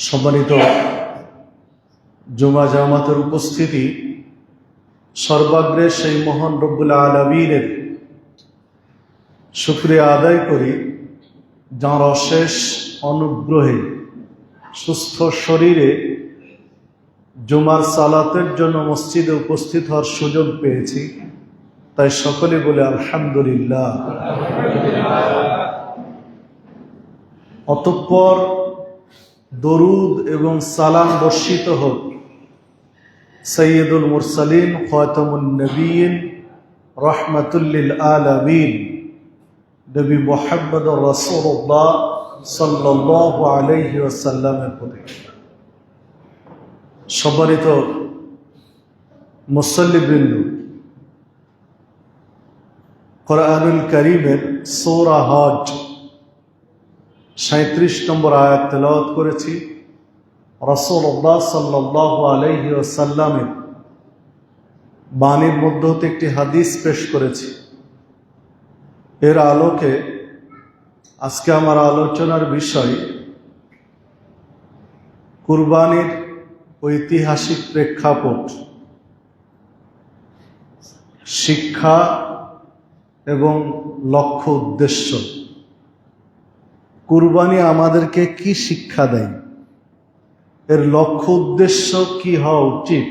সম্মানিত জুমা জামাতের উপস্থিতি, সর্বাগ্রে সেই মহান রব্বুল আলামিনের শুকরিয়া আদায় করি, যাঁর অশেষ অনুগ্রহে সুস্থ শরীরে জুমার সালাতের জন্য মসজিদে উপস্থিত হওয়ার সুযোগ পেয়েছি। তাই সকলে বলে আলহামদুলিল্লাহ। অতঃপর দরুদ এবং সালাম বর্ষিত হোক সৈয়দুল মুরসালিন খাতামুন নবীন রাহমাতুল লিল আলামিন নবী মুহাম্মদ রাসূলুল্লাহ সাল্লাল্লাহু আলাইহি ওয়াসাল্লামের প্রতি। সম্মানিত মুসল্লিবৃন্দ, কোরআনুল কারীমের সূরা হজ 37 নম্বর আয়াত তেলাওয়াত করেছি। রাসূলুল্লাহ সাল্লাল্লাহু আলাইহি ওয়াসাল্লামের বাণীর মধ্য হতে একটি হাদিস পেশ করেছি। এর আলোকে আজকে আমার আলোচনার বিষয় কুরবানির ঐতিহাসিক প্রেক্ষাপট, শিক্ষা এবং লক্ষ্য উদ্দেশ্য। কুরবানি আমাদেরকে কি শিক্ষা দেয়, এর লক্ষ্য উদ্দেশ্য কি হওয়া উচিত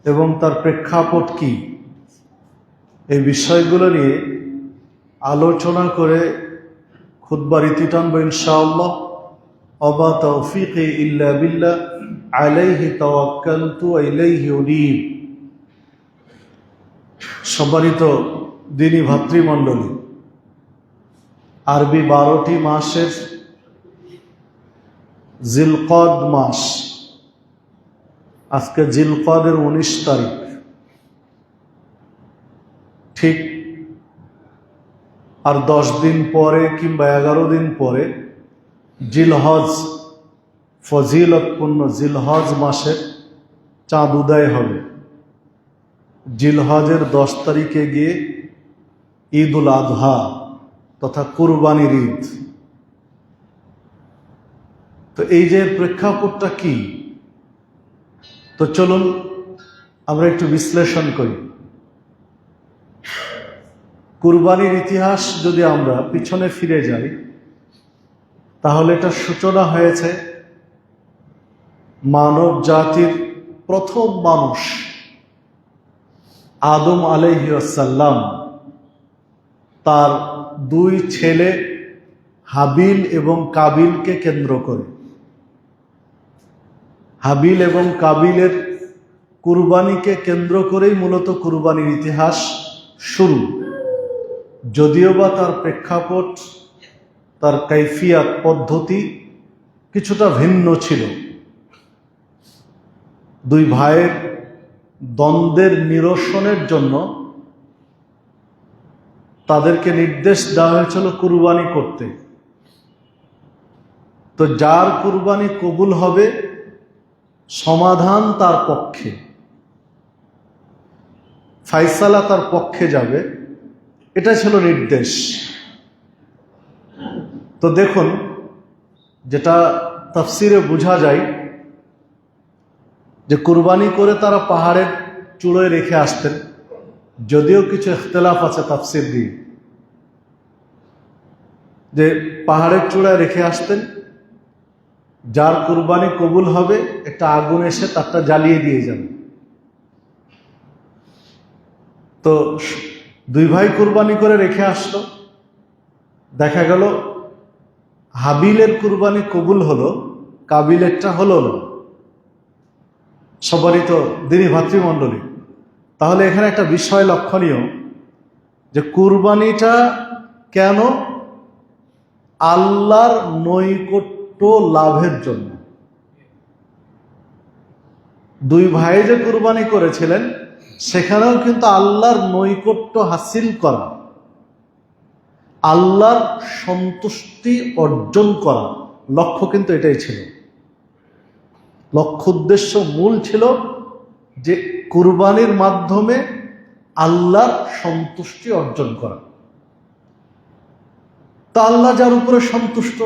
এবং তার প্রেক্ষাপট কি, এই বিষয়গুলো নিয়ে আলোচনা করে খুতবার ইতি টানব ইনশাআল্লাহ। ওয়া তাওফীকি ইল্লা বিল্লাহ, আলাইহি তাওয়াক্কালতু ওয়া ইলাইহি উনীব। সম্মানিত দিনী ভাতৃমণ্ডলী, আরবি 12টি মাসের জিলকদ মাস, আজকে জিলকদের 19 তারিখ। ঠিক আর 10 দিন পরে কিংবা 11 দিন পরে জিলহজ, ফজিলতপূর্ণ জিলহজ মাসের চাঁদ উদয় হবে। জিলহজের 10 তারিখে গিয়ে ঈদুল আযহা তথা কুরবানির ঈদ। তো এই যে প্রেক্ষাপটটা কি, তো চলুন আমরা একটু বিশ্লেষণ করি। কুরবানির ইতিহাস যদি আমরা পিছনে ফিরে যাই, তাহলে এটার সূচনা হয়েছে মানব জাতির প্রথম মানুষ আদম আলাইহিস সালাম তার 2 ছেলে হাবিল এবং কাবিলকে কেন্দ্র করে। হাবিল এবং কাবিলের কুরবানিকে কেন্দ্র করেই মূলত কুরবানির ইতিহাস শুরু, যদিও বা তার প্রেক্ষাপট, তার কাইফিয়াত, পদ্ধতি কিছুটা ভিন্ন ছিল। 2 ভাইয়ের দ্বন্দ্বের নিরসনের জন্য তাদেরকে নির্দেশ দেওয়া হয়েছিল কুরবানি করতে। তো যার কুরবানি কবুল হবে, সমাধান তার পক্ষে, ফায়সালা তার পক্ষে যাবে, এটা ছিল নির্দেশ। তো দেখুন, যেটা তাফসিরে বোঝা যায় যে কুরবানি করে তারা পাহাড়ের চূড়োয় রেখে আসতেন, যদিও কিছু ইখতিলাফ আছে তাফসির দিয়ে, যে পাহাড়ের চূড়ায় রেখে আসতেন, যার কুরবানি কবুল হবে একটা আগুন এসে তারটা জ্বালিয়ে দিয়ে যাবে। তো 2 ভাই কুরবানি করে রেখে আসলো, দেখা গেল হাবিলের কুরবানি কবুল হলো, কাবিলেরটা হলো না। সম্মানিত দিনী ভাতৃমণ্ডলী, তাহলে এখানে একটা বিষয় লক্ষণীয় যে কুরবানিটা কেন? আল্লাহর নৈকট্য লাভের জন্য। 2 ভাই যে কুরবানি করেছিলেন, সেখানেও কিন্তু আল্লাহর নৈকট্য হাসিল করা, আল্লাহর সন্তুষ্টি অর্জন করা লক্ষ্য কিন্তু এটাই ছিল। লক্ষ্য উদ্দেশ্য মূল ছিল যে কুরবানির মাধ্যমে আল্লাহর সন্তুষ্টি অর্জন করা। তা আল্লাহ যার উপরে সন্তুষ্ট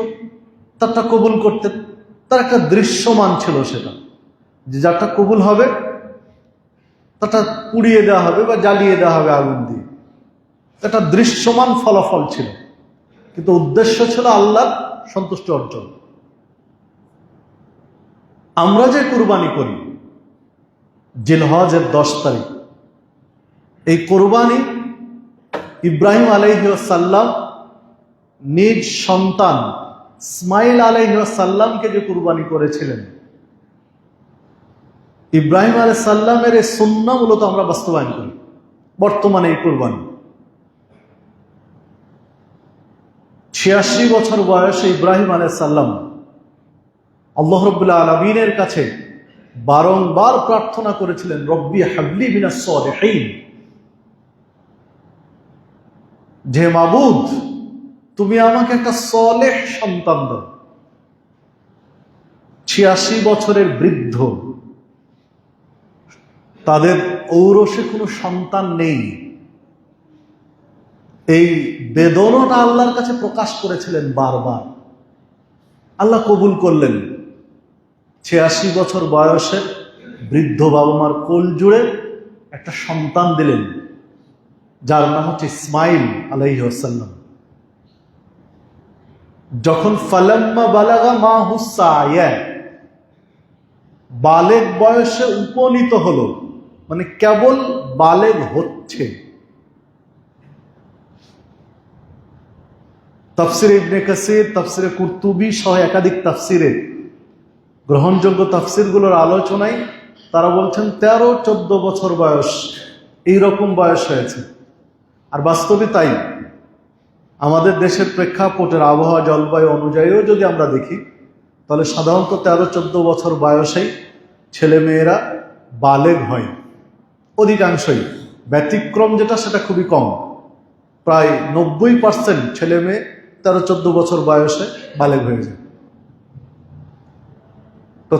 তারটা কবুল করতেন, তার একটা দৃশ্যমান ছিল, সেটা যে যারটা কবুল হবে তারটা পুড়িয়ে দেওয়া হবে বা জ্বালিয়ে দেওয়া হবে আগুন দিয়ে। একটা দৃশ্যমান ফলাফল ছিল, কিন্তু উদ্দেশ্য ছিল আল্লাহর সন্তুষ্টি অর্জন। আমরা যে কুরবানি করি জিলহজের 10 তারিখ, এই কুরবানি ইব্রাহিম আলাইহিস সালাম নিজ সন্তান ইসমাইল আলাইহিস সালামকে যে কুরবানি করেছিলেন, ইব্রাহিম আলাইহিস সালামের এই সুন্নাহ মূলত আমরা বাস্তবায়ন করি বর্তমানে। এই কুরবানি 86 বছর বয়সে ইব্রাহিম আলাইহিস সালাম আল্লাহ রাব্বুল আলামিনের কাছে বারংবার প্রার্থনা করেছিলেন, রব্বি হাবলি মিনাস সালিহিন, যে মাবুদ তুমি আমাকে একটা সালেহ সন্তান দাও। 86 বছরের বৃদ্ধ, তাদের ঔরসে কোনো সন্তান নেই, এই বেদনাটা আল্লাহর কাছে প্রকাশ করেছিলেন বারবার। আল্লাহ কবুল করলেন। 86 বছর বয়সে বৃদ্ধ বাবা মার কোল জুড়ে একটা সন্তান দিলেন, যার নাম হচ্ছে ইসমাইল আলাইহিস সালাম। যখন ফালাম্মা বালাগা মাহু সায়া, বালেগ বয়সে উপনীত হলো, মানে কেবল বালেগ হচ্ছে। তাফসিরে ইবনে কাসির, তাফসিরে কুরতুবী সহ একাধিক তাফসিরে গ্রহণযোগ্য তাফসিরগুলোর আলোচনায় তারা বলছেন 13-14 বছর বয়স, এইরকম বয়স হয়েছে। আর বাস্তবে তাই। আমাদের দেশের প্রেক্ষাপটের আবহাওয়া জলবায়ু অনুযায়ীও যদি আমরা দেখি, তাহলে সাধারণত 13-14 বছর বয়সেই ছেলে মেয়েরা বালেগ হয় অধিকাংশই। ব্যতিক্রম যেটা সেটা খুবই কম, প্রায় 90% ছেলে মেয়ে 13-14 বছর বয়সে বালেগ হয়ে যায়। তো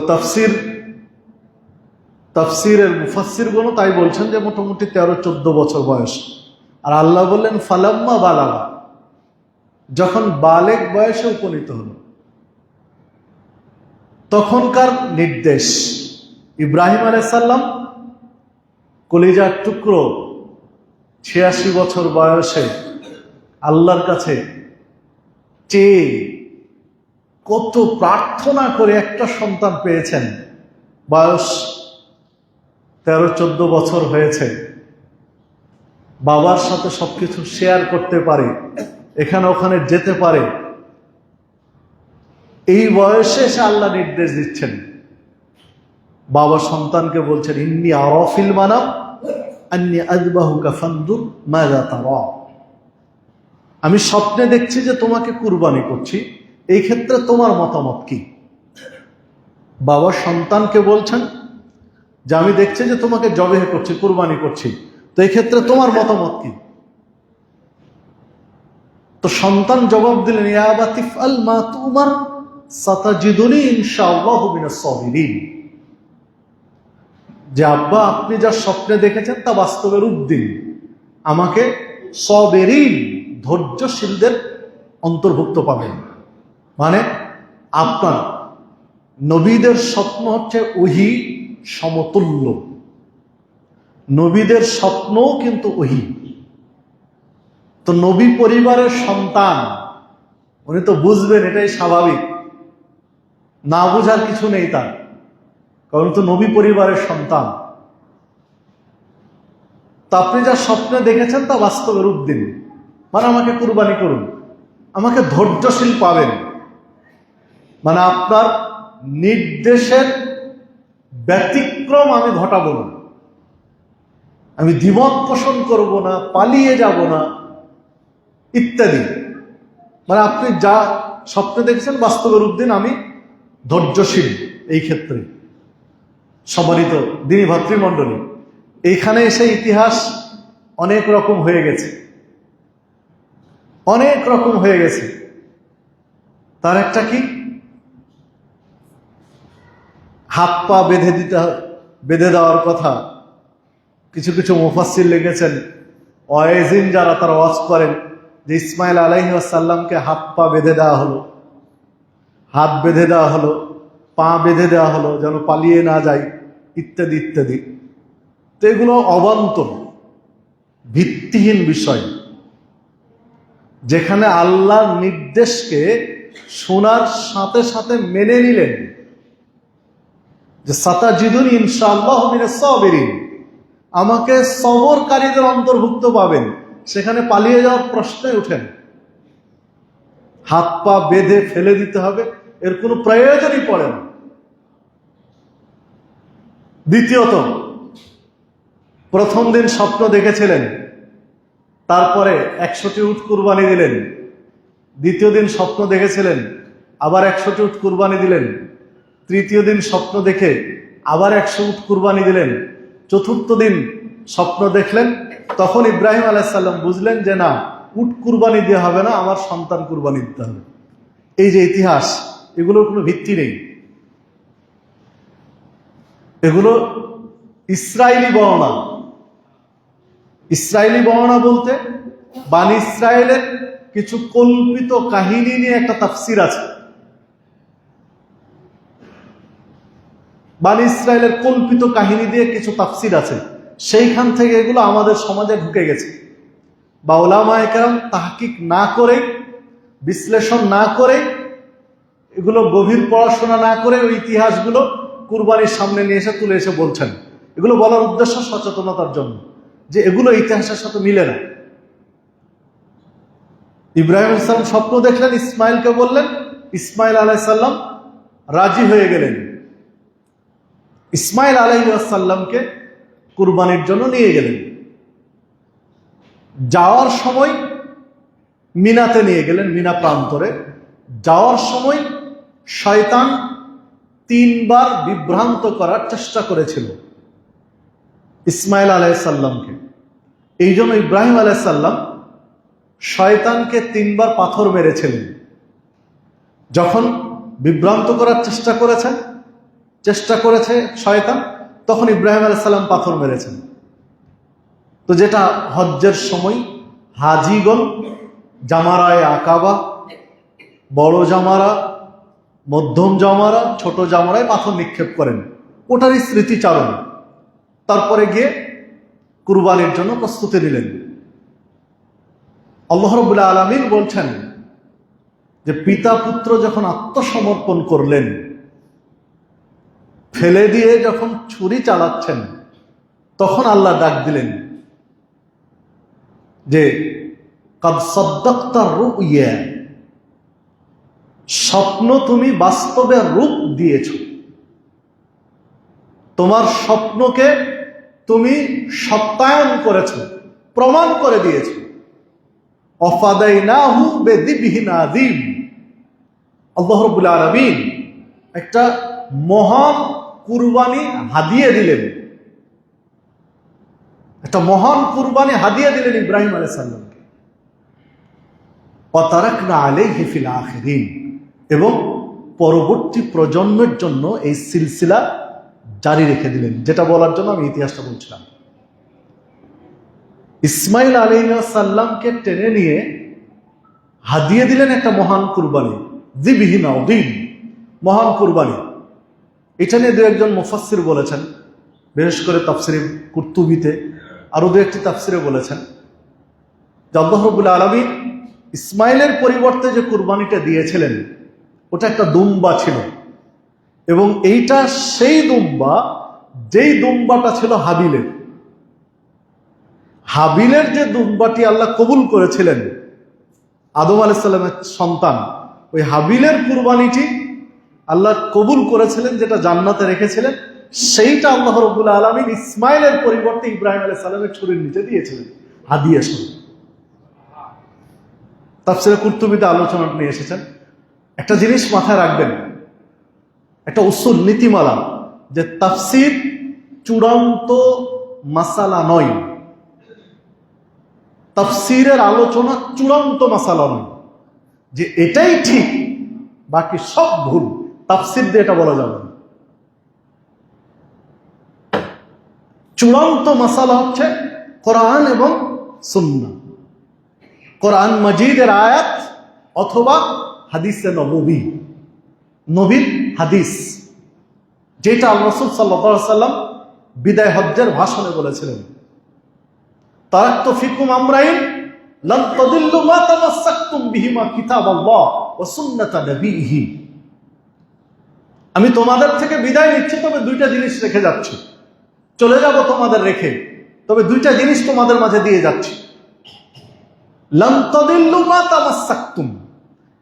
তাফসিরের মুফাসসিরগণ তাই বলছেন যে মোটামুটি 13-14 বছর বয়স। আর আল্লাহ বললেন ফালাম্মা বালাগা, যখন বালেগ বয়সে উপনীত হলো, তখনকার নির্দেশ ইব্রাহিম আলাইহিস সালাম কলিজার টুকরো 86 বছর বয়সে আল্লাহর কাছে চেয়ে কত প্রার্থনা করে একটা সন্তান পেয়েছেন। বয়স 13-14 বছর হয়েছে, বাবার সাথে সবকিছু শেয়ার করতে পারে, এখানে ওখানে যেতে পারে। এই বয়সে সে আল্লাহ নির্দেশ দিচ্ছেন, বাবা সন্তানকে বলছেন ইন্নী আরা ফিল মানাম আন্নী আযবাহুকা ফানদুর মাযা তারা, আমি স্বপ্নে দেখছি যে তোমাকে কুরবানি করছি, এই ক্ষেত্রে তোমার মতামত কি? বাবা সন্তানকে বলছেন যে আমি দেখছি যে তোমাকে জবেহ করছি, কুরবানি করছি, তো এই ক্ষেত্রে তোমার মতামত কি? তো সন্তান জবাব দিলেন, ইয়া আবাতি ইফআল মা তুমার সাতাজিদুনি ইনশাআল্লাহু মিনাস সাবিরিন, যে আব্বা আপনি যা স্বপ্নে দেখেছেন তা বাস্তবে রূপ দিন, আমাকে সাবিরিন ধৈর্যশীলদের অন্তর্ভুক্ত পাবেন। মানে আপনার নবীদের স্বপ্ন হচ্ছে ওহী সমতুল্য, নবীদের স্বপ্নও কিন্তু ওহী। তো নবী পরিবারের সন্তান, উনি তো বুঝবেন, এটাই স্বাভাবিক, না বুঝার কিছু নেই তার, কারণ তো নবী পরিবারের সন্তান। তা আপনি যা স্বপ্নে দেখেছেন তা বাস্তবে রূপ দিন, মানে আমাকে কুরবানি করুন, আমাকে ধৈর্যশীল পাবেন। মানে আপনার নির্দেশের ব্যতিক্রম আমি ঘটাবো না, আমি দ্বিমত পোষণ করব না, পালিয়ে যাব না ইত্যাদি। মানে আপনি যা স্বপ্নে দেখেছেন বাস্তবে রূপ দিন, আমি ধৈর্যশীল এই ক্ষেত্রে। সম্মানিত দিনী ভাতৃমণ্ডলী, এইখানে এসে ইতিহাস অনেক রকম হয়ে গেছে, অনেক রকম হয়ে গেছে। তার একটা কি, হাত পা বেঁধে দেওয়ার কথা কিছু কিছু মুফাসসির লিখেছেন। ওয়াইজিন যারা, তারা ওয়াজ করেন যে ইসমাইল আলাইহিস সালামকে হাত পা বেঁধে দেওয়া হলো, হাত বেঁধে দেওয়া হলো, পা বেঁধে দেওয়া হলো যেন পালিয়ে না যায়, ইত্যাদি ইত্যাদি। তো এগুলো অবান্তর, ভিত্তিহীন বিষয়। যেখানে আল্লাহর নির্দেশকে শোনার সাথে সাথে মেনে নিলেন যে সাতাজিদুন ইনশাআল্লাহ মিনাস সাবিরিন, আমাকে সবরকারীদের অন্তর্ভুক্ত পাবেন, সেখানে পালিয়ে যাওয়ার প্রশ্নই ওঠেন। হাত পা বেঁধে ফেলে দিতে হবে, এর কোনো প্রয়োজনই পড়ে না। দ্বিতীয়ত, প্রথম দিন স্বপ্ন দেখেছিলেন, তারপরে 100টি উট কুরবানি দিলেন। দ্বিতীয় দিন স্বপ্ন দেখেছিলেন, আবার 100টি উট কুরবানি দিলেন। তৃতীয় দিন স্বপ্ন দেখে আবার 100 উট কুরবানি দিলেন। চতুর্থ দিন স্বপ্ন দেখলেন, তখন ইব্রাহিম আলাইহিস সালাম বুঝলেন যে না, উট কুরবানি দেওয়া হবে না, আমার সন্তান কুরবানি দিতে হবে। এই যে ইতিহাস, এগুলোর কোনো ভিত্তি নেই। এগুলো ইসরায়েলি বর্ণনা। ইসরায়েলি বর্ণনা বলতে বানি ইসরায়েলের কিছু কল্পিত কাহিনী নিয়ে একটা তাফসির আছে। বানি ইসরায়েলের কল্পিত কাহিনী দিয়ে কিছু তাফসির আছে, সেইখান থেকে এগুলো আমাদের সমাজে ঢুকে গেছে। বা উলামায়ে কেরাম তাহকিক না করে, বিশ্লেষণ না করে, এগুলো গভীর পড়াশোনা না করে ওই ইতিহাসগুলো কুরবানির সামনে নিয়ে এসে তুলে এসে বলছেন। এগুলো বলার উদ্দেশ্য সচেতনতার জন্য, যে এগুলো ইতিহাসের সাথে মিলে না। ইব্রাহিম আলাইহিস সালাম স্বপ্ন দেখলেন, ইসমাইলকে বললেন, ইসমাইল আলাইহিস সালাম রাজি হয়ে গেলেন। ইসমাইল আলাইহিস সালামকে কুরবানির জন্য নিয়ে গেলেন। যাওয়ার সময় মিনাতে নিয়ে গেলেন, মিনা প্রান্তরে। যাওয়ার সময় শয়তান 3 বার বিভ্রান্ত করার চেষ্টা করেছিল ইসমাইল আলাইহিস সালামকে। এই জন্য ইব্রাহিম আলাইহিস সালাম শয়তানকে 3 বার পাথর মেরেছিলেন। যখন বিভ্রান্ত করার চেষ্টা করেছে শয়তান, তখন ইব্রাহিম আলাইহিস সালাম পাথর মেরেছেন। তো যেটা হজ্জের সময় হাজিগণ জামারায়ে আকাবা, বড় জামারা, মধ্যম জামারা, ছোট জামারায় পাথর নিক্ষেপ করেন, ওটারই স্মৃতিচারণ। তারপরে গিয়ে কুরবানির জন্য প্রস্তুতি নিলেন। আল্লাহ রাব্বুল আলামিন বলছেন যে পিতা পুত্র যখন আত্মসমর্পণ করলেন, ফেলে দিয়ে যখন ছুরি চালাচ্ছেন, তখন আল্লাহ ডাক দিলেন যে কাদ সাদ্দাকতা রুইয়া, স্বপ্ন তুমি বাস্তবে রূপ দিয়েছ, তোমার স্বপ্নকে তুমি সত্যায়ন করেছ, প্রমাণ করে দিয়েছ। অফাদাইনাহু বিযিবহিন আযীম, আল্লাহ রাব্বুল আলামিন একটা মহান কুরবানি হাদিয়ে দিলেন, একটা মহান কুরবানি হাদিয়ে দিলেন ইব্রাহিম আলাইহিস সালামকে। ওয়া তারাকনা আলাইহি ফিল আখিরিন, এবং পরবর্তী প্রজন্মের জন্য এই সিলসিলা জারি রেখে দিলেন। যেটা বলার জন্য আমি ইতিহাসটা বলছিলাম, ইসমাইল আলাইহিস সালামকে টেনে নিয়ে হাদিয়ে দিলেন একটা মহান কুরবানি, যিবহিন আযীম, মহান কুরবানি। এটা নিয়ে 2-1 মুফাসসির বলেছেন, বিশেষ করে তাফসিরে কুরতুবিতে, আরো 2-1টি তাফসিরে বলেছেন যে আল্লাহ রাব্বুল আলামিন ইসমাইলের পরিবর্তে যে কুরবানিটা দিয়েছিলেন, ওটা একটা দুম্বা ছিল। এবং এইটা সেই দুম্বা, যেই দুম্বাটা ছিল হাবিলের। হাবিলের যে দুম্বাটি আল্লাহ কবুল করেছিলেন, আদম আলাইহিস সালামের সন্তান, ওই হাবিলের কুরবানিটি আল্লাহ কবুল করেছিলেন, যেটা জান্নাতে রেখেছিলেন। সেইটা আল্লাহ রাব্বুল আলামিন ইসমাইলের পরিবর্তে ইব্রাহিম আলাইহিস সালামের ছুরির নিচে দিয়েছিলেন হাদিয়া স্বরূপ। তাফসীরে কুরতুবিতে আলোচনা নিয়ে এসেছেন। একটা জিনিস মাথায় রাখবেন, একটা উসুল, নীতিমালা, যে তাফসীর চূড়ান্ত মাসালা নয়। তাফসীরের আলোচনা চূড়ান্ত মাসালা নয় যে এটাই ঠিক, বাকি সব ভুল। তাফসীর দিয়ে এটা বলা যাবে না। চূড়ান্ত মাসালা হচ্ছে কোরআন এবং সুন্নাহ, কোরআন মাজিদের আয়াত অথবা হাদিসে নববী, নবীর হাদিস। যেটা আল্লাহ রাসূল সাল্লাল্লাহু আলাইহি ওয়াসাল্লাম বিদায় হজ্জের ভাষণে বলেছিলেন, তারাকতু ফিকুম আমরাইন লান তাদিল্লু মা তামাসসাকতুম বিহিমা কিতাবাল্লাহ ওয়া সুন্নাতা নবিহি। আমি তোমাদের থেকে বিদায় নিচ্ছি, তবে দুইটা জিনিস রেখে যাচ্ছি। চলে যাব তোমাদের রেখে, তবে দুইটা জিনিস তোমাদের মাঝে দিয়ে যাচ্ছি। লান তাদিল্লু মা তামাসসাকতুম,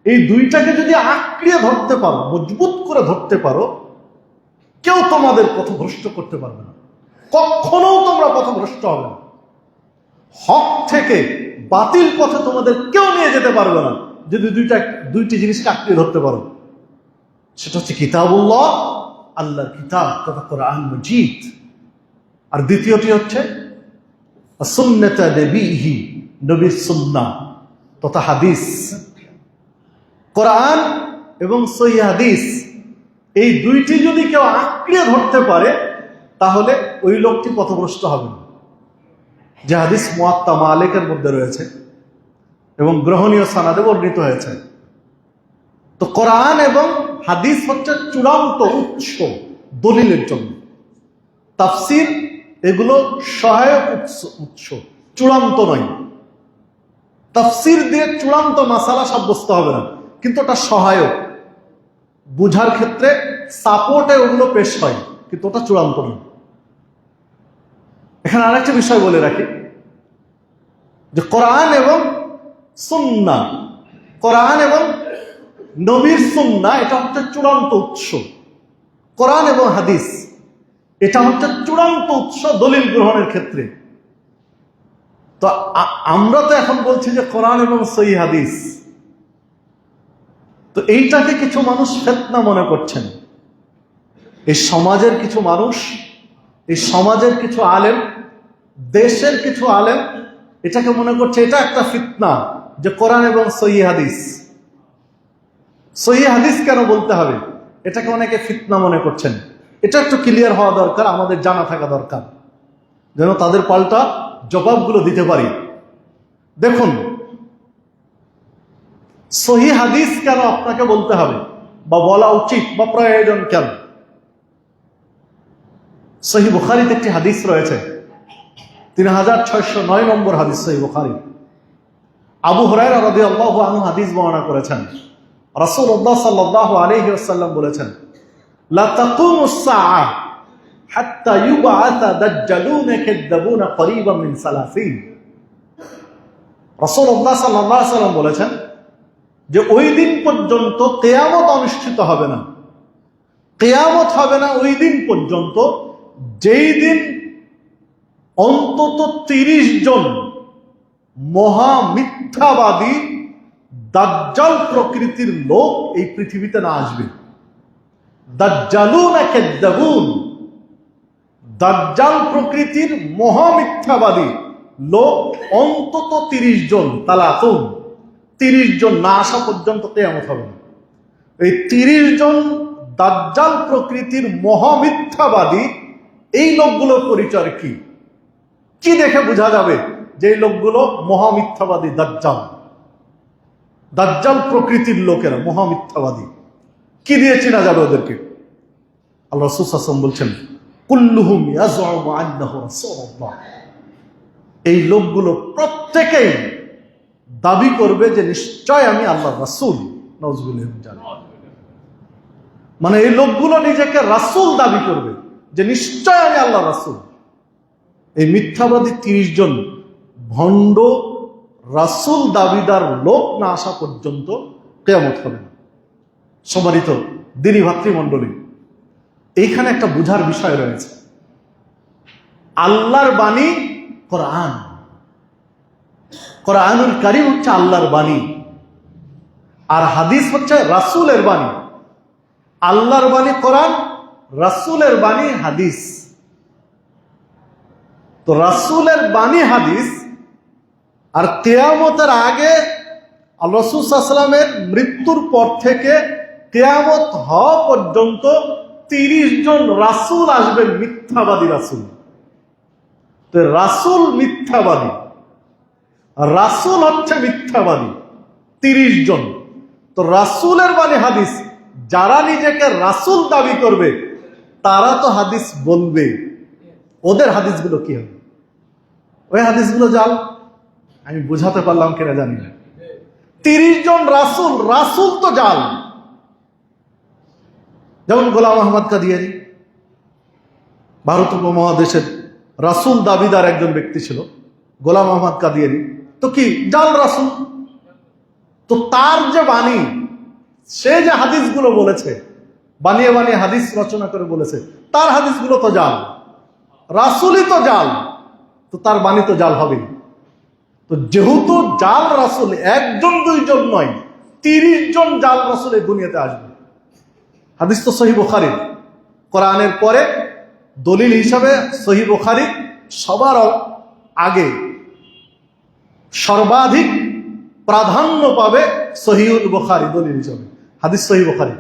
এই দুইটাকে যদি আঁকড়িয়ে ধরতে পারো, মজবুত করে ধরতে পারো, কেউ তোমাদের পথভ্রষ্ট করতে পারবে না। কখনো তোমরা পথভ্রষ্ট হবে না। হক থেকে বাতিল পথে তোমাদের কেউ নিয়ে যেতে পারবে না যদি দুইটি জিনিসকে আঁকড়িয়ে ধরতে পারো। সেটা হচ্ছে কিতাবুল্লাহ, আল্লাহর কিতাব তথা কোরআন মাজিদ, আর দ্বিতীয়টি হচ্ছে সুন্নাতে নবীহি, নবীর সুন্নাহ তথা হাদিস। কোরআন এবং সহিহ হাদিস, এই দুইটি যদি কেউ আঁকড়িয়ে ধরতে পারে, তাহলে ওই লোকটি পথভ্রষ্ট হবে না। যে হাদিস মুয়াত্তা মালিকের মধ্যে রয়েছে এবং গ্রহণীয় সানাদে বর্ণিত হয়েছে। তো কোরআন এবং হাদিস হচ্ছে চূড়ান্ত উৎস দলিলের জন্য। তাফসির এগুলো সহায়ক উৎস, চূড়ান্ত নয়। তাফসির দিয়ে চূড়ান্ত মাসালা সাব্যস্ত হবে না, কিন্তু ওটা সহায়ক, বুঝার ক্ষেত্রে সাপোর্টে ওগুলো পেশ হয়, কিন্তু ওটা চূড়ান্ত নয়। এখানে আরেকটা বিষয় বলে রাখি যে কোরআন এবং সুন্নাহ, কোরআন এবং নবীর সুন্নাহ এটা হচ্ছে চূড়ান্ত উৎস। কোরআন এবং হাদিস এটা হচ্ছে চূড়ান্ত উৎস দলিল গ্রহণের ক্ষেত্রে। তো আমরা তো এখন বলছি যে কোরআন এবং সহিহ হাদিস, তো এইটাকে কিছু মানুষ ফিতনা মনে করছেন। এই সমাজের কিছু মানুষ, এই সমাজের কিছু আলেম, দেশের কিছু আলেম এটাকে মনে করছে এটা একটা ফিতনা যে কোরআন এবং সহিহ হাদিস। সহিহ হাদিস কেন বলতে হবে, এটাকে অনেকে ফিতনা মনে করছেন। এটা একটু ক্লিয়ার হওয়া দরকার, আমাদের জানা থাকা দরকার, যেন তাদের পাল্টা জবাবগুলো দিতে পারি। দেখুন, সহিহ হাদিস কেন আপনাকে বলতে হবে বা বলা উচিত বা প্রয়োজন কেন? সহিহ বুখারীতে একটি হাদিস রয়েছে, 3609 নম্বর হাদিস সহিহ বুখারী। আবু হুরায়রা রাদিয়াল্লাহু আনহু হাদিস বর্ণনা করেছেন, রাসূলুল্লাহ সাল্লাল্লাহু আলাইহি ওয়াসাল্লাম বলেছেন, লা তাকুমুস সাআহ হাত্তা ইউবআথা দাজ্জালুনা কাযাবুনা করিবাম মিন 30। রাসূলুল্লাহ সাল্লাল্লাহু আলাইহি ওয়াসাল্লাম বলেছেন যে ওই দিন পর্যন্ত কিয়ামত অনুষ্ঠিত হবে না। কিয়ামত হবে না ওই দিন পর্যন্ত যেই দিন অন্তত 30 জন মহা মিথ্যাবাদী দাজ্জাল প্রকৃতির লোক এই পৃথিবীতে না আসবে। দাজ্জালুনা কাযাবুন, দাজ্জাল প্রকৃতির মহা মিথ্যাবাদী লোক অন্তত 30 জন, তালাতুন 30 জন না আসা পর্যন্ত কিয়ামত হবে না। এই 30 জন দাজ্জাল প্রকৃতির মহা মিথ্যাবাদী, এই লোকগুলোর পরিচয় কি? কি দেখে বোঝা যাবে যে এই লোকগুলো মহা মিথ্যাবাদী? দাজ্জাল প্রকৃতির লোকেরা মহা মিথ্যাবাদী। কি দিয়ে চেনা যাবে ওদেরকে? আল্লাহ রাসূল সাল্লাল্লাহু আলাইহি ওয়াসাল্লাম বলছেন, কুল্লুহুম ইয়াজউমু আন্নাহু রাসূলুল্লাহ। এই লোকগুলো প্রত্যেকেই দাবি করবে যে নিশ্চয় আমি আল্লাহর রাসূল। নাউযুবিল্লাহি মিন যালিক। মানে এই লোকগুলো নিজেকে রাসূল দাবি করবে যে নিশ্চয় আমি আল্লাহর রাসূল। এই মিথ্যাবাদী 30 জন ভণ্ড রাসূল দাবিদার লোক না আসা পর্যন্ত কিয়ামত হবে না। সম্মানিত দিনী ভাতৃমণ্ডলী, এইখানে একটা বুঝার বিষয় রয়েছে। আল্লাহর বাণী কোরআন, কোরআনুল কারীম হচ্ছে আল্লাহর বাণী, আর হাদিস হচ্ছে রাসূলের বাণী। আল্লাহর বাণী কোরআন, রাসূলের বাণী হাদিস। তো রাসূলের বাণী হাদিস, আর কিয়ামতের আগে আল্লাহ রাসূল সাল্লাল্লাহু আলাইহি ওয়াসাল্লামের মৃত্যুর পর থেকে কিয়ামত হওয়া পর্যন্ত 30 জন রাসূল আসবেন, মিথ্যাবাদী রাসূল। তো রাসূল মিথ্যাবাদী, রাসূল হচ্ছে মিথ্যাবাদী 30 জন। তো রাসূলের বাণী হাদিস যারা নিজেকে রাসূল দাবি করবে তারা তো হাদিস বলবে, ওদের হাদিসগুলো কি হবে? ওই হাদিসগুলো জাল। আমি বুঝাতে পারলাম কিনা জানি না। 30 জন রাসূল, রাসূল তো জাল। যেমন গোলাম আহমদ কাদিয়ানী, ভারত উপমহাদেশের রাসূল দাবিদার একজন ব্যক্তি ছিল গোলাম আহমদ কাদিয়ানী, তো কি জাল রাসূল। তো তার যে বাণী, সে যে হাদিসগুলো বলেছে, বানিয়ে বানিয়ে হাদিস রচনা করে বলেছে, তার হাদিসগুলো তো জাল। রাসূলই তো জাল, তো তার বাণী তো জাল হবেই। তো যেহেতু জাল রাসূল একজন দুইজন নয়, 30 জন জাল রাসূল এই দুনিয়াতে আসবে। হাদিস তো সহিহ বুখারী, কোরআনের পরে দলিল হিসাবে সহিহ বুখারী সবার আগে, সর্বাধিক প্রাধান্য পাবে সহিহুল বুখারী দলিল হিসাবে, হাদিস সহিহ বুখারী।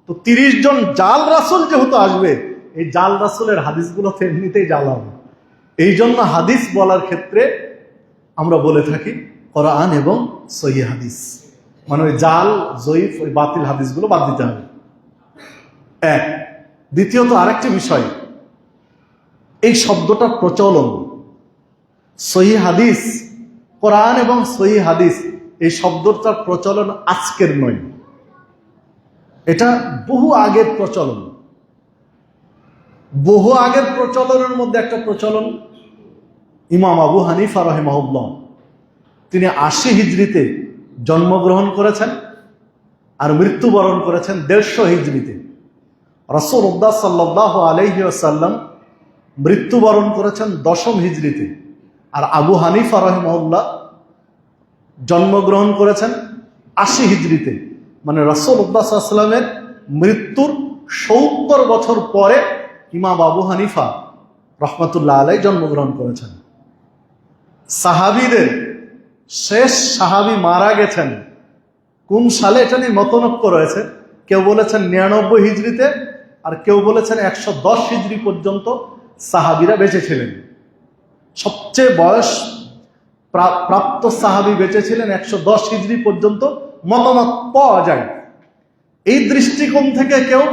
তো 30 জন জাল রাসূল যেহেতু আসবে, এই জাল রাসূলের হাদিসগুলো এমনিতেই জাল হবে। এই জন্য হাদিস বলার ক্ষেত্রে আমরা বলে থাকি কোরআন এবং সহিহ হাদিস, মানে ওই জাল, জয়ীফ, ওই বাতিল হাদিসগুলো বাদ দিতে হবে। এক। দ্বিতীয়ত আরেকটি বিষয়, এই শব্দটার প্রচলন, সহিহ হাদিস, কোরআন এবং সহিহ হাদিস, এই শব্দটার প্রচলন আজকের নয়, এটা বহু আগের প্রচলন। বহু আগের প্রচলনের মধ্যে একটা প্রচলন ইমাম আবু হানিফা রাহিমাহুল্লাহ, তিনি 80 হিজরিতে জন্মগ্রহণ করেছেন আর মৃত্যুবরণ করেছেন 150 হিজরিতে। রাসূলুল্লাহ সাল্লাল্লাহু আলাইহি ওয়াসাল্লাম মৃত্যুবরণ করেছেন 10ম হিজরিতে, আর আবু হানিফা রাহিমাহুল্লাহ জন্মগ্রহণ করেছেন 80 হিজরিতে। মানে রাসূলুল্লাহ সাল্লাল্লাহু আলাইহি ওয়াসাল্লামের মৃত্যুর 70 বছর পরে ইমাম আবু হানিফা রাহমাতুল্লাহ আলাইহি জন্মগ্রহণ করেছেন। সাহাবীদের শেষ সাহাবী মারা গেছেন কোন সালে, এটা নিয়ে মতনৈক্য রয়েছে। কেউ বলেছেন 99 হিজরিতে, আর কেউ বলেছেন 110 হিজরি পর্যন্ত সাহাবীরা বেঁচে ছিলেন। সবচেয়ে বয়স প্রাপ্ত সাহাবী বেঁচে ছিলেন 110 হিজরি পর্যন্ত মতামত পাওয়া যায়। এই দৃষ্টিকোণ থেকে কেউ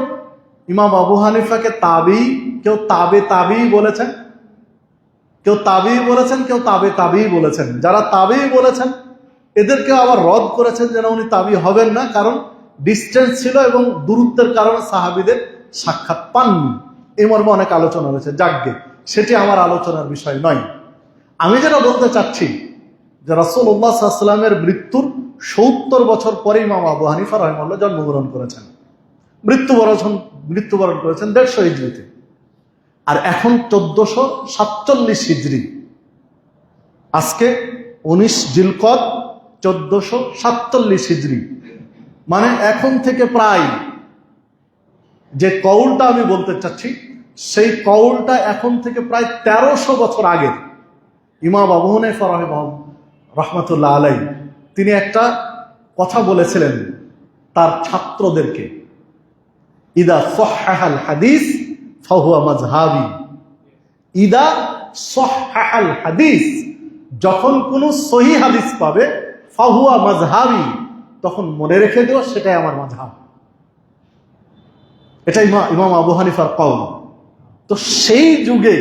ইমাম আবু হানিফাকে তাবি, কেউ তাবে তাবি বলেছেন, কেউ তাবি বলেছেন, কেউ তাবে তাবি বলেছেন। যারা তাবি বলেছেন এদেরকে আবার রদ করেছেন যেন উনি তাবি হবেন না, কারণ ডিস্টেন্স ছিল এবং দূরত্বের কারণে সাহাবীদের সাক্ষাৎ পাননি। এই মর্মে অনেক আলোচনা রয়েছে, যাকগে সেটি আমার আলোচনার বিষয় নয়। আমি যেটা বলতে চাচ্ছি যে রাসূলুল্লাহ সাল্লাল্লাহু আলাইহি ওয়াসাল্লামের মৃত্যুর 70 বছর পরে ইমাম আবু হানিফা রাহিমাহুল্লাহ জন্মগ্রহণ করেছেন, মৃত্যুবরণ করেছেন 150 হিজরিতে। আর এখন 1447 হিজরি, আজকে 19 জিলকদ 1447 হিজরি। মানে এখন থেকে প্রায়, যে কওলটা আমি বলতে চাচ্ছি সেই কওলটা এখন থেকে প্রায় 1300 বছর আগের ইমাম আবু হানিফা রাহমাতুল্লাহ আলাইহি তিনি একটা কথা বলেছিলেন তার ছাত্রদেরকে, ইদা সাহহাল হাদিস ফাহুয়া মাজহাবি। ইদা সাহহাল হাদিস, যখন কোন সহিহ হাদিস পাবে, ফাহুয়া মাজহাবি, তখন মনে রেখে দিও সেটাই আমার মাযহাব। এটা ইমাম আবু হানিফার কওল। তো সেই যুগে,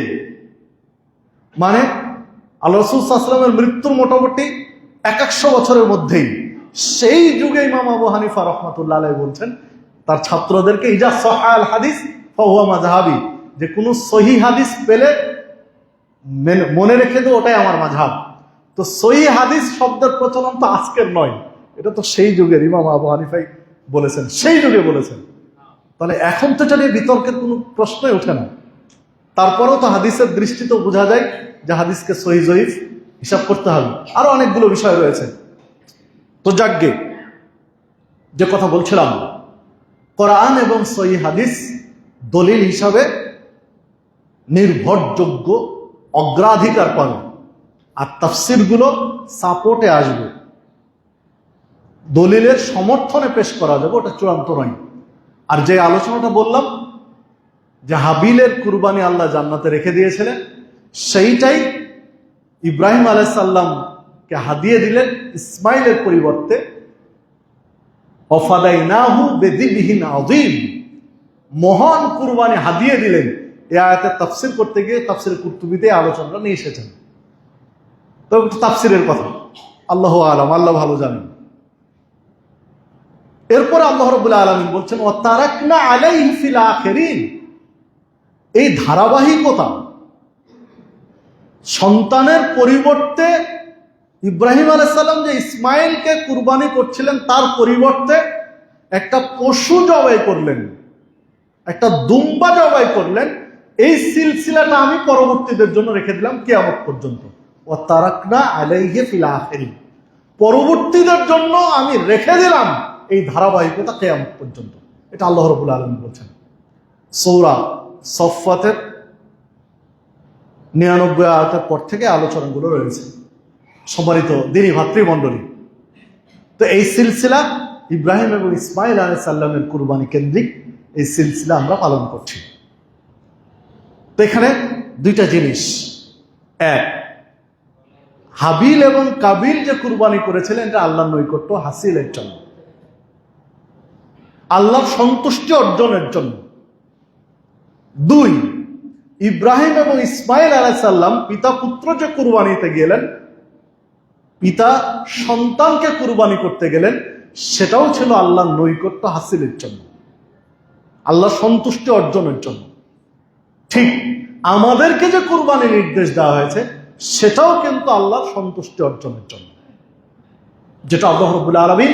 মানে আল্লাহ রাসূল সাল্লাল্লাহু আলাইহি ওয়াসাল্লামের মৃত্যুর মোটামুটি 100 বছরের মধ্যেই, সেই যুগে ইমাম আবু হানিফা রাহমাতুল্লাহ আলাইহি বলছেন তার ছাত্রদেরকে, ইজা সাহহাল হাদিস ফাহুয়া মাজহাবি, যে কোন সহিহ হাদিস পেলে মনে রেখে দিও ওটাই আমার মাযহাব। তো সহিহ হাদিস শব্দের প্রচলন তো আজকের নয়, এটা তো সেই যুগের ইমাম আবু হানিফাই বলেছেন, সেই যুগে বলেছেন। তাহলে এখন তো এটা নিয়ে বিতর্কের কোনো প্রশ্নই ওঠে না। তারপরেও তো হাদিসের দৃষ্টিতে বোঝা যায় যে হাদিসকে সহিহ জয়ীফ হিসাব করতে হবে। আরো অনেকগুলো বিষয় রয়েছে। তো যাকগে, যে কথা বলছিলাম, কোরআন এবং সহিহ হাদিস দলিল হিসাবে নির্ভরযোগ্য, অগ্রাধিকার পাবে, আর তাফসীরগুলো সাপোর্টে আসবে, দলিলের সমর্থনে পেশ করা যাবে, ওটা চূড়ান্ত নয়। আর যে আলোচনাটা বললাম যে হাবিলের কুরবানি আল্লাহ জান্নাতে রেখে দিয়েছিলেন, সেইটাই ইব্রাহিম আলাইহিস সালামকে হাদিয়ে দিলেন ইসমাইলের পরিবর্তে। ওয়াফাদাইনাহু বিযিবহিন আযীম, মহান কুরবানি হাদিয়ে দিলেন। এই আয়াতের তাফসির করতে গিয়ে তাফসির কুরতুবীতে আলোচনাটা নিয়ে এসেছেন। তো একটু তাফসিরের কথা, আল্লাহু আলাম, আল্লাহ ভালো জানেন। এরপরে আল্লাহ রাব্বুল আলামিন বলছেন ওয়া তারাকনা আলাইহি ফিল আখিরিন। এই ধারাবাহিকতা, সন্তানের পরিবর্তে ইব্রাহিম আলাইহিস সালাম যে ইসমাইলকে কুরবানি করছিলেন তার পরিবর্তে একটা পশু জবাই করলেন, একটা দুম্বা জবাই করলেন। এই সিলসিলাটা আমি পরবর্তীদের জন্য রেখে দিলাম কিয়ামত পর্যন্ত। ওয়া তারাকনা আলাইহি ফিল আখিরিন, পরবর্তীদের জন্য আমি রেখে দিলাম এই ধারাবাহিকতা কিয়ামত পর্যন্ত। এটা আল্লাহ রাব্বুল আলামিন বলছেন। সূরা সফফাতের 99 আয়াতের পর থেকে আলোচনাগুলো রয়েছে। সম্মানিত দিনী ভাতৃমণ্ডলী, তো এই সিলসিলা ইব্রাহিম এবং ইসমাইল আলাইহিস সালামের কুরবানি কেন্দ্রিক এই সিলসিলা আমরা পালন করছি। তো এখানে দুইটা জিনিস, এক, হাবিল এবং কাবিল যে কুরবানি করেছিলেন এটা আল্লাহর নৈকট্য হাসিলের জন্য, আল্লাহর সন্তুষ্টি অর্জনের জন্য। দুই, ইব্রাহিম এবং ইসমাইল আলাইহিস সালাম পিতা পুত্র যে কুরবানিতে গেলেন, পিতা সন্তানকে কুরবানি করতে গেলেন, সেটাও ছিল আল্লাহর নৈকট্য হাসিলের জন্য, আল্লাহর সন্তুষ্টি অর্জনের জন্য। ঠিক আমাদেরকে যে কুরবানি নির্দেশ দেওয়া হয়েছে সেটাও কিন্তু আল্লাহর সন্তুষ্টি অর্জনের জন্য, যেটা আল্লাহ রাব্বুল আলামিন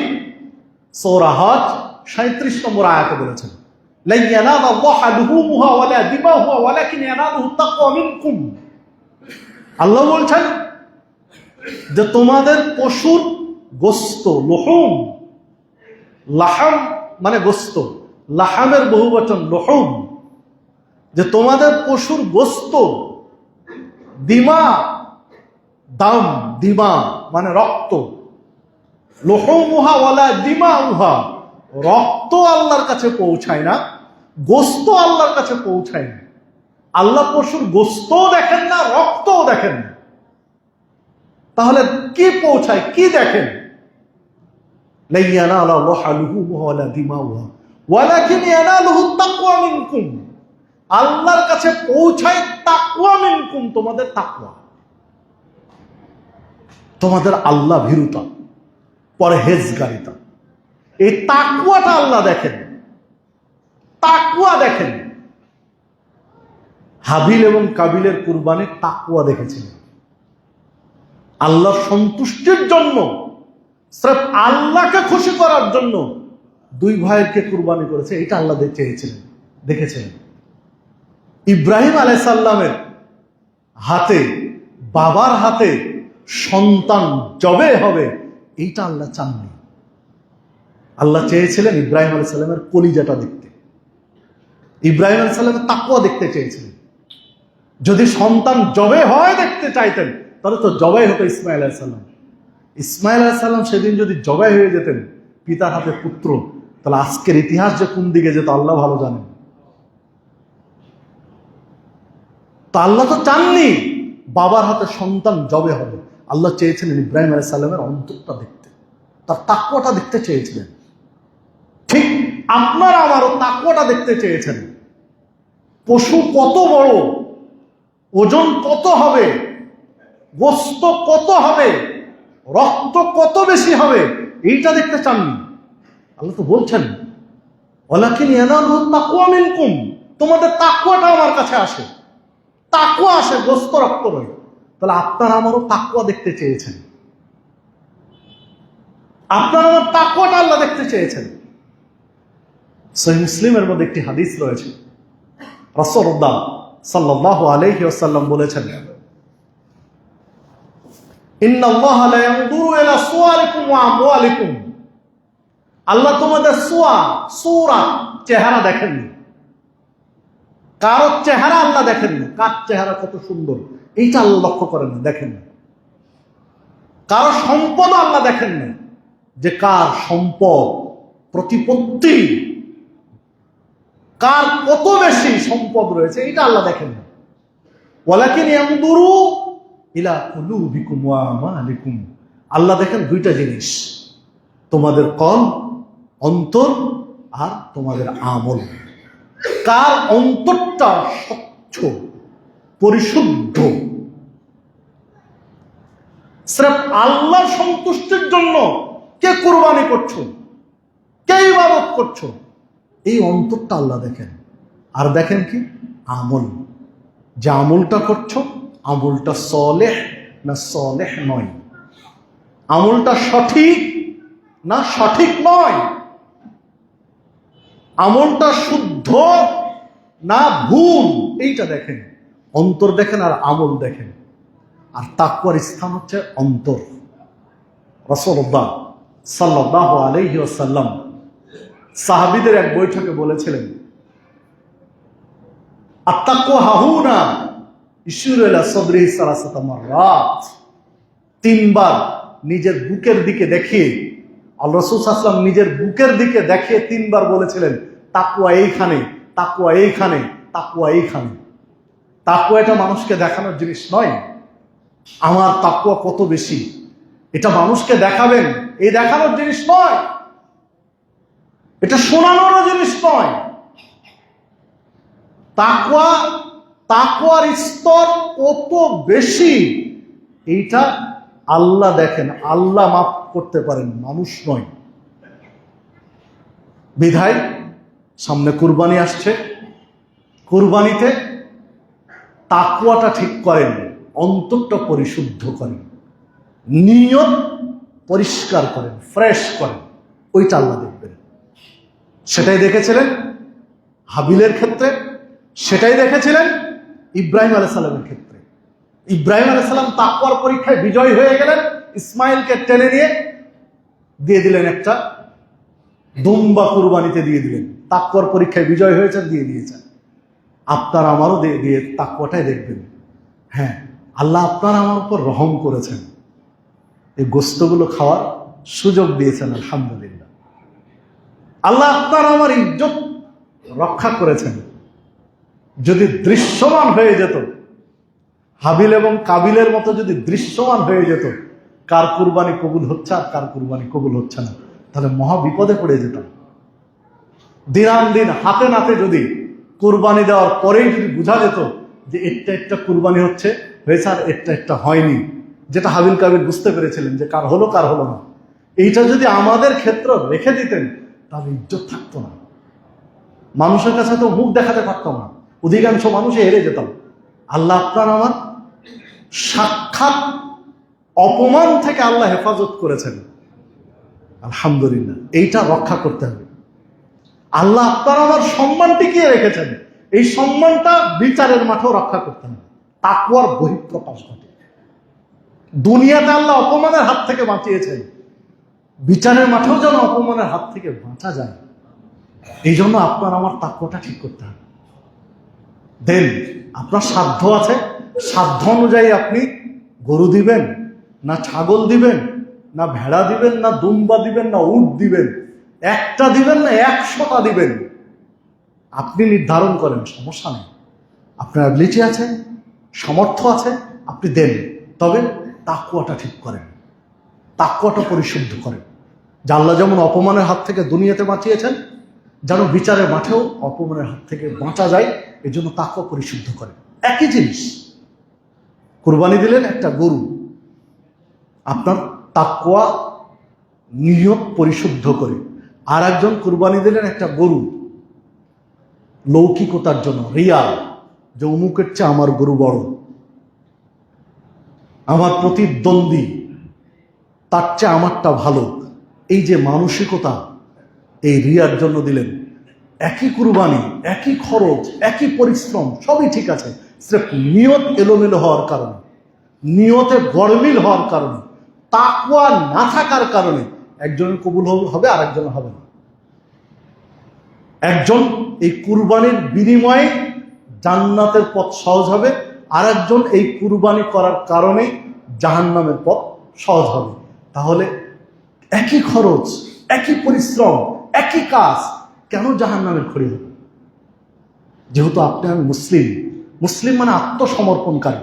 সূরা হজ 37 নম্বর আয়াতে বলেছেন, লা ইয়ানালাল্লাহু লুহুমুহা ওয়ালা দিমাহুহা ওয়ালাকিন ইয়ানালুহু তাকওয়া মিনকুম। আল্লাহ বলছেন যে তোমাদের পশুর গোশত, লুহুম, লাহাম মানে গোশত, লাহামের বহুবচন লুহুম, যে তোমাদের পশুর গোশত, দিমা, দাম, দিমা মানে রক্ত, লুহুমুহা ওয়ালা দিমাউহা, রক্ত আল্লাহর কাছে পৌঁছায় না, গোশত আল্লাহর কাছে পৌঁছায় না। আল্লাহ পশুর গোশতও দেখেন না, রক্তও দেখেন না। তাহলে কি পৌঁছায়, কি দেখেন? লা ইয়ানালাল্লাহু লুহুমুহা ওয়ালা দিমাউহা ওয়ালাকিন ইয়ানালুহু তাকওয়া মিনকুম। আল্লাহর কাছে পৌঁছায় তাকওয়া মিনকুম, তোমাদের তাকওয়া, তোমাদের আল্লাহ ভীরুতা, পরহেজগারিতা। এই তাকওয়াটা আল্লাহ দেখেন, তাকওয়া দেখেন। হাবিল এবং কাবিলের কুরবানি তাকওয়া দেখেছিলেন, আল্লাহর সন্তুষ্টির জন্য, স্রেফ আল্লাহকে খুশি করার জন্য দুই ভাইকে কুরবানি করেছে। এটা আল্লাহ চেয়েছিলেন, দেখেছিলেন। ইব্রাহিম আলাইহিস সালামের হাতে, বাবার হাতে সন্তান জবে হবে, এইটা আল্লাহ চাননি। আল্লাহ চেয়েছিলেন ইব্রাহিম আলাইহিস সালামের কলিজাটা দেখতে, ইব্রাহিম আলাইহিস সালামের তাকওয়া দেখতে চেয়েছিলেন। যদি সন্তান জবে হয় দেখতে চাইতেন তাহলে তো জবাই হতো ইসমাইল আলাইহিস সালাম। ইসমাইল আলাইহিস সালাম সেদিন যদি জবাই হয়ে যেতেন পিতার হাতে পুত্র, তাহলে আজকের ইতিহাস যে কোন দিকে যেত আল্লাহ ভালো জানেন। তা আল্লাহ তো চাননি বাবার হাতে সন্তান জবে হবে, আল্লাহ চেয়েছিলেন ইব্রাহিম আলাইহিস সালামের অন্তরটা দেখতে, তার তাকওয়াটা দেখতে চেয়েছিলেন। ঠিক আপনারা আমারও তাকওয়াটা দেখতে চেয়েছেন। পশু কত বড়, ওজন কত হবে, গোশত কত হবে, রক্ত কত বেশি হবে, এইটা দেখতে চাননি। আল্লাহ তো বলছেন ওয়ালাকিন ইয়ানালুহু তাকওয়া মিনকুম, তোমাদের তাকওয়াটা আমার কাছে আসে, তাকওয়া আসে, গোশত রক্ত নয়। তাহলে আপনারা আমারও তাকওয়া দেখতে চেয়েছেন, আপনারা আমার তাকওয়াটা আল্লাহ দেখতে চেয়েছেন। সহিহ মুসলিমের মধ্যে একটি হাদিস রয়েছে, রাসূলুল্লাহ সাল্লাল্লাহু আলাইহি ওয়াসাল্লাম বলেছেন, ইন্নাল্লাহা লা ইয়ানজুরু ইলা সুওয়ারিকুম ওয়া আমওয়ালিকুম। আল্লাহ তোমাদের সূরা চেহারা দেখেননি, কারো চেহারা আল্লাহ দেখেননি, কার চেহারা কত সুন্দর এইটা আল্লাহ লক্ষ্য করেন না, দেখেন না। কারো সম্পদ আল্লাহ দেখেন না, যে কার সম্পদ, প্রতিপত্তি, কার কত বেশি সম্পদ রয়েছে এটা আল্লাহ দেখেন না। ওয়ালাকিন ইয়ানজুরু ইলা কুলুবিকুম ওয়া আমালিকুম। আল্লাহ দেখেন দুইটা জিনিস, তোমাদের কলব, অন্তর, আর তোমাদের আমল। কার অন্তরটা স্বচ্ছ পরিশুদ্ধ, স্রেফ আল্লাহর সন্তুষ্টির জন্য কে কুরবানি করছো, কে ইবাদত করছো, এই অন্তরটা আল্লাহ দেখেন। আর দেখেন কি আমল, যে আমলটা করছো আমলটা সলেহ না সলেহ নয়, আমলটা সঠিক না সঠিক নয়, আমলটা শুদ্ধ না ভুল, এইটা দেখেন। অন্তর দেখেন আর আমল দেখেন। আর তাকওয়ার স্থান হচ্ছে অন্তর। রাসূলুল্লাহ সাল্লাল্লাহু আলাইহি ওয়াসাল্লাম সাহাবীদের এক বৈঠকে বলেছিলেন, আত-তাকওয়া হাহুনা ইশারা ইলা সাদরিহি সালাসাতা মাররাত। তিনবার নিজের বুকের দিকে দেখিয়ে, আল্লাহ রাসূল সাল্লাল্লাহু আলাইহি ওয়াসাল্লাম নিজের বুকের দিকে দেখিয়ে তিনবার বলেছিলেন, তাকওয়া এইখানে, তাকওয়া এইখানে, তাকওয়া এইখানে। তাকওয়া এটা মানুষকে দেখানোর জিনিস নয়। আমার তাকওয়া কত বেশি এটা মানুষকে দেখাবেন, এই দেখানোর জিনিস নয়, এটা শোনানোর জিনিস নয়। তাকওয়া, তাকওয়ার স্তর কত বেশি এইটা আল্লাহ দেখেন, আল্লাহ মাফ করতে পারেন, মানুষ নয়। বিধায় সামনে কুরবানি আসছে, কুরবানিতে তাকওয়াটা ঠিক করেন, অন্তরটা পরিশুদ্ধ করেন, নিয়ত পরিষ্কার করেন, ফ্রেশ করেন, ওইটা আল্লাহ দেখবেন। সেটাই দেখেছিলেন হাবিলের ক্ষেত্রে, সেটাই দেখেছিলেন ইব্রাহিম আলাইহিস সালামের ক্ষেত্রে। ইব্রাহিম আলাইহিস সালাম তাকওয়ার পরীক্ষায় বিজয় হয়ে গেলেন, ইসমাইলকে টেনে নিয়ে দিয়ে দিলেন একটা দুম্বা কুরবানিতে দিয়ে দিলেন। তাকওয়ার পরীক্ষায় বিজয় হয়েছেন, দিয়ে দিয়েছেন। আপনার আমারও দিয়ে তাকওয়াটাই দেখবেন। হ্যাঁ, আল্লাহ আপনার আমার উপর রহম করেছেন, এই গোস্তগুলো খাওয়ার সুযোগ দিয়েছেন, আলহামদুলিল্লাহ। আল্লাহ আপনার আমার ইজ্জত রক্ষা করেছেন। যদি দৃশ্যমান হয়ে যেত, হাবিল এবং কাবিলের মতো যদি দৃশ্যমান হয়ে যেত কার কুরবানি কবুল হচ্ছে আর কার কুরবানি কবুল হচ্ছে না, তাহলে মহা বিপদে পড়ে যেতাম। দিনান দিন হাতে নাতে যদি কুরবানি দেওয়ার পরেই যদি বোঝা যেত যে একটা একটা কুরবানি হয়েছে আর একটা হয়নি, যেটা হাবিল কাবিল বুঝতে পেরেছিলেন যে কার হলো কার হলো না, এইটা যদি আমাদের ক্ষেত্র রেখে দিতেন তাহলে ইজ্জত থাকতো না, মানুষের কাছে তো মুখ দেখাতে পারতাম না, অধিকাংশ মানুষে হেরে যেতাম। আল্লাহ আপনার আমার সাক্ষাৎ অপমান থেকে আল্লাহ হেফাজত করেছেন, আলহামদুলিল্লাহ। এইটা রক্ষা করতে হবে। আল্লাহ আপনার আমার সম্মান টিকিয়ে রেখেছেন, এই সম্মানটা বিচারের মাঠেও রক্ষা করতে হবে। তাকওয়ার বহিঃপ্রকাশ ঘটে। দুনিয়াতে আল্লাহ অপমানের হাত থেকে বাঁচিয়েছেন, বিচারের মাঠেও যেন অপমানের হাত থেকে বাঁচা যায়। এই জন্য আপনার আমার তাকওয়াটা ঠিক করতে হবে। দেন আপনার সাধ্য আছে, সাধ্য অনুযায়ী আপনি গরু দিবেন না ছাগল দিবেন না ভেড়া দিবেন না দুম্বা দিবেন না উট দিবেন, একটা দিবেন না 100টা দিবেন, আপনি নির্ধারণ করেন, সমস্যা নেই। আপনার অ্যাবিলিটি আছে, সামর্থ্য আছে, আপনি দেন। তবে তাকওয়াটা ঠিক করেন, তাকওয়াটা পরিশুদ্ধ করেন। যে আল্লাহ যেমন অপমানের হাত থেকে দুনিয়াতে বাঁচিয়েছেন, যেন বিচারের মাঠেও অপমানের হাত থেকে বাঁচা যায়, এই জন্য তাকওয়া পরিশুদ্ধ করেন। একই জিনিস, কুরবানি দিলেন একটা গরু, আপনার তাকওয়া নিয়ত পরিশুদ্ধ করে। আর একজন কুরবানি দিলেন একটা গরু লৌকিকতার জন্য, রিয়া, যে অমুকের চেয়ে আমার গরু বড়, আমার প্রতিদ্বন্দ্বী তার চেয়ে আমারটা ভালো, এই যে মানসিকতা, এই রিয়ার জন্য দিলেন। একই কুরবানি, একই খরচ, একই পরিশ্রম, সবই ঠিক আছে, স্রেফ নিয়ত এলোমেলো হওয়ার কারণে, নিয়তে গড়মিল হওয়ার কারণে, তাকওয়া না থাকার কারণে একজনের কবুল হবে আর একজনের হবে না। একজন এই কুরবানির বিনিময়ে জান্নাতের পথ সহজ হবে, আর একজন এই কুরবানি করার কারণে জাহান্নামের পথ সহজ হবে। তাহলে একই খরচ, একই পরিশ্রম, একই কাজ, কেন জাহান্নামের খড়ি হবে? যেহেতু আপনি আমি মুসলিম, মুসলিম মানে আত্মসমর্পণকারী,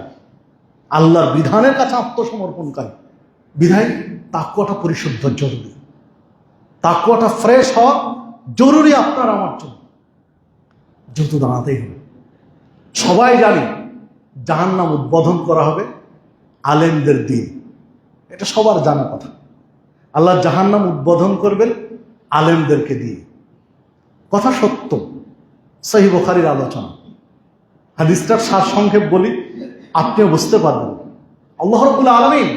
আল্লাহর বিধানের কাছে আত্মসমর্পণকারী, বিধায় তাকওয়াটা পরিশুদ্ধ জরুরি, তাকওয়াটা ফ্রেশ হওয়া জরুরি আপনার আমার জন্য। দ্রুত দাঁড়াতেই হবে। সবাই জানি জাহান্নাম উদ্বোধন করা হবে আলেমদের দিন, এটা সবার জানা কথা। আল্লাহ জাহান্নাম উদ্বোধন করবেন আলেমদেরকে দিয়ে, কথা সত্য। সহিহ বুখারীর আলোচনা, হাদিসটার সারসংক্ষেপ বলি, আপনিও বুঝতে পারবেন। আল্লাহ রাব্বুল আলামিন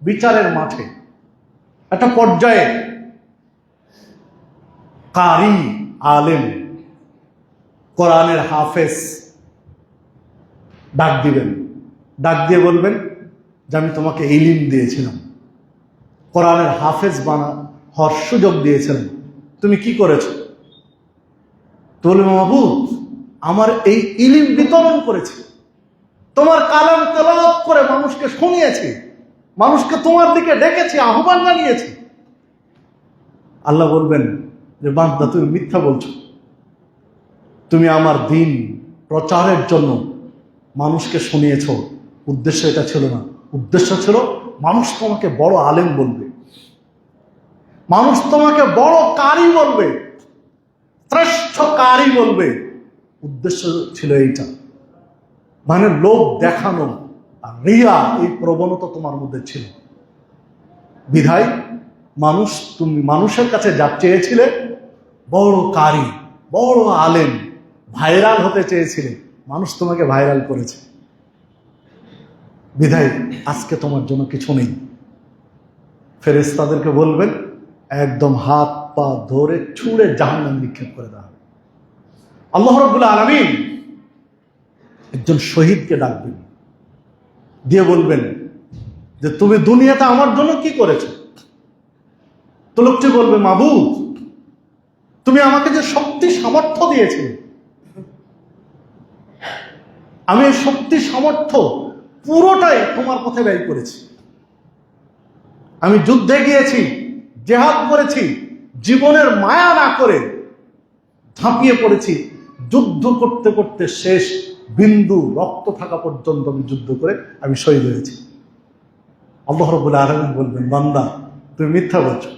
বিচারের মাঠে একটা পর্যায়ে কারি, আলেম, কোরআনের হাফেজ ডাক দিবেন। ডাক দিয়ে বলবেন যে আমি তোমাকে ইলম দিয়েছিলাম, কোরআনের হাফেজ হওয়ার সুযোগ দিয়েছিলাম, তুমি কি করেছো? তো বলবে মাহবুব, আমার এই ইলম বিতরণ করেছি, তোমার কালাম তেলাওয়াত করে মানুষকে শুনিয়েছি, মানুষকে তোমার দিকে ডেকেছি, আহ্বান জানিয়েছি। আল্লাহ বলবেন যে বান্দা, তুমি মিথ্যা বলছো, তুমি আমার দিন প্রচারের জন্য মানুষকে শুনিয়েছ, উদ্দেশ্য এটা ছিল না। উদ্দেশ্য ছিল মানুষ তোমাকে বড় আলেম বলবে, মানুষ তোমাকে বড় কারি বলবে, শ্রেষ্ঠ কারি বলবে। উদ্দেশ্য ছিল এইটা, মানে লোক দেখানো আর রিয়া, এই প্রবণতা তোমার মধ্যে ছিল। বিধায় তুমি মানুষের কাছে যা চেয়েছিলে, বড় কারি, বড় আলেম, ভাইরাল হতে চেয়েছিলে, মানুষ তোমাকে ভাইরাল করেছে। বিধায় আজকে তোমার জন্য কিছু নেই। ফেরেশতাদেরকে বলবেন একদম হাত পা ধরে ছুঁড়ে জাহান্নামে নিক্ষেপ করে দেওয়া হবে। আল্লাহ রাব্বুল আলামিন একজন শহীদকে ডাকবেন, দিয়ে বলবেন যে তুমি দুনিয়াতে আমার জন্য কি করেছো? তো লোকটি বলবে, মাহবুব, তুমি আমাকে যে শক্তি সামর্থ্য দিয়েছিলে, আমি এই শক্তি সামর্থ্য পুরোটাই তোমার পথে ব্যয় করেছি। আমি যুদ্ধে গিয়েছি, জেহাদ করেছি, জীবনের মায়া না করে ঝাঁপিয়ে পড়েছি, যুদ্ধ করতে করতে শেষ বিন্দু রক্ত থাকা পর্যন্ত আমি যুদ্ধ করে আমি শহীদ হয়েছি। আল্লাহ রাব্বুল আলামিন বলবেন, বান্দা, তুমি মিথ্যা বলছো,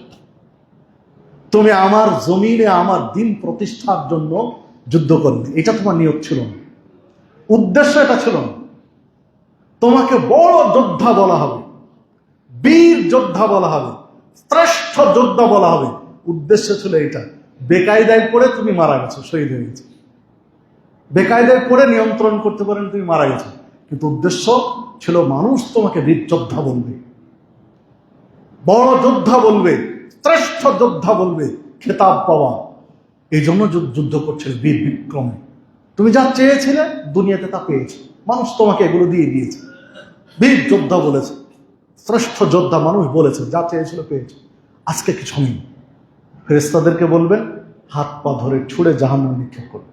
তুমি আমার জমিনে আমার দিন প্রতিষ্ঠার জন্য যুদ্ধ করবে, এটা তোমার নিয়ত ছিল না, উদ্দেশ্য এটা ছিল না। তোমাকে বড় যোদ্ধা বলা হবে, বীর যোদ্ধা বলা হবে, শ্রেষ্ঠ যোদ্ধা বলা হবে, উদ্দেশ্য ছিল এটা। বেকায়দায় পড়ে তুমি মারা গেছো, শহীদ হয়ে গেছো। বেকায়দায় পড়ে নিয়ন্ত্রণ করতে পারেন, তুমি মারা গেছো, কিন্তু উদ্দেশ্য ছিল মানুষ তোমাকে বীর যোদ্ধা বলবে, বড় যোদ্ধা বলবে, শ্রেষ্ঠ যোদ্ধা বলবে, খেতাব পাওয়া। এই জন্য যুদ্ধ করছিল বীর বিক্রমে। তুমি যা চেয়েছিলে দুনিয়াতে তা পেয়েছো, মানুষ তোমাকে এগুলো দিয়ে দিয়েছে, বীর যোদ্ধা বলেছে, শ্রেষ্ঠ যোদ্ধা মানুষ বলেছে, যা চেয়েছিল পেয়েছে। আজকে কিছু নেই। ফেরেশতাদেরকে বলবেন হাত পা ধরে ছুঁড়ে জাহান্নামে নিক্ষেপ করবে।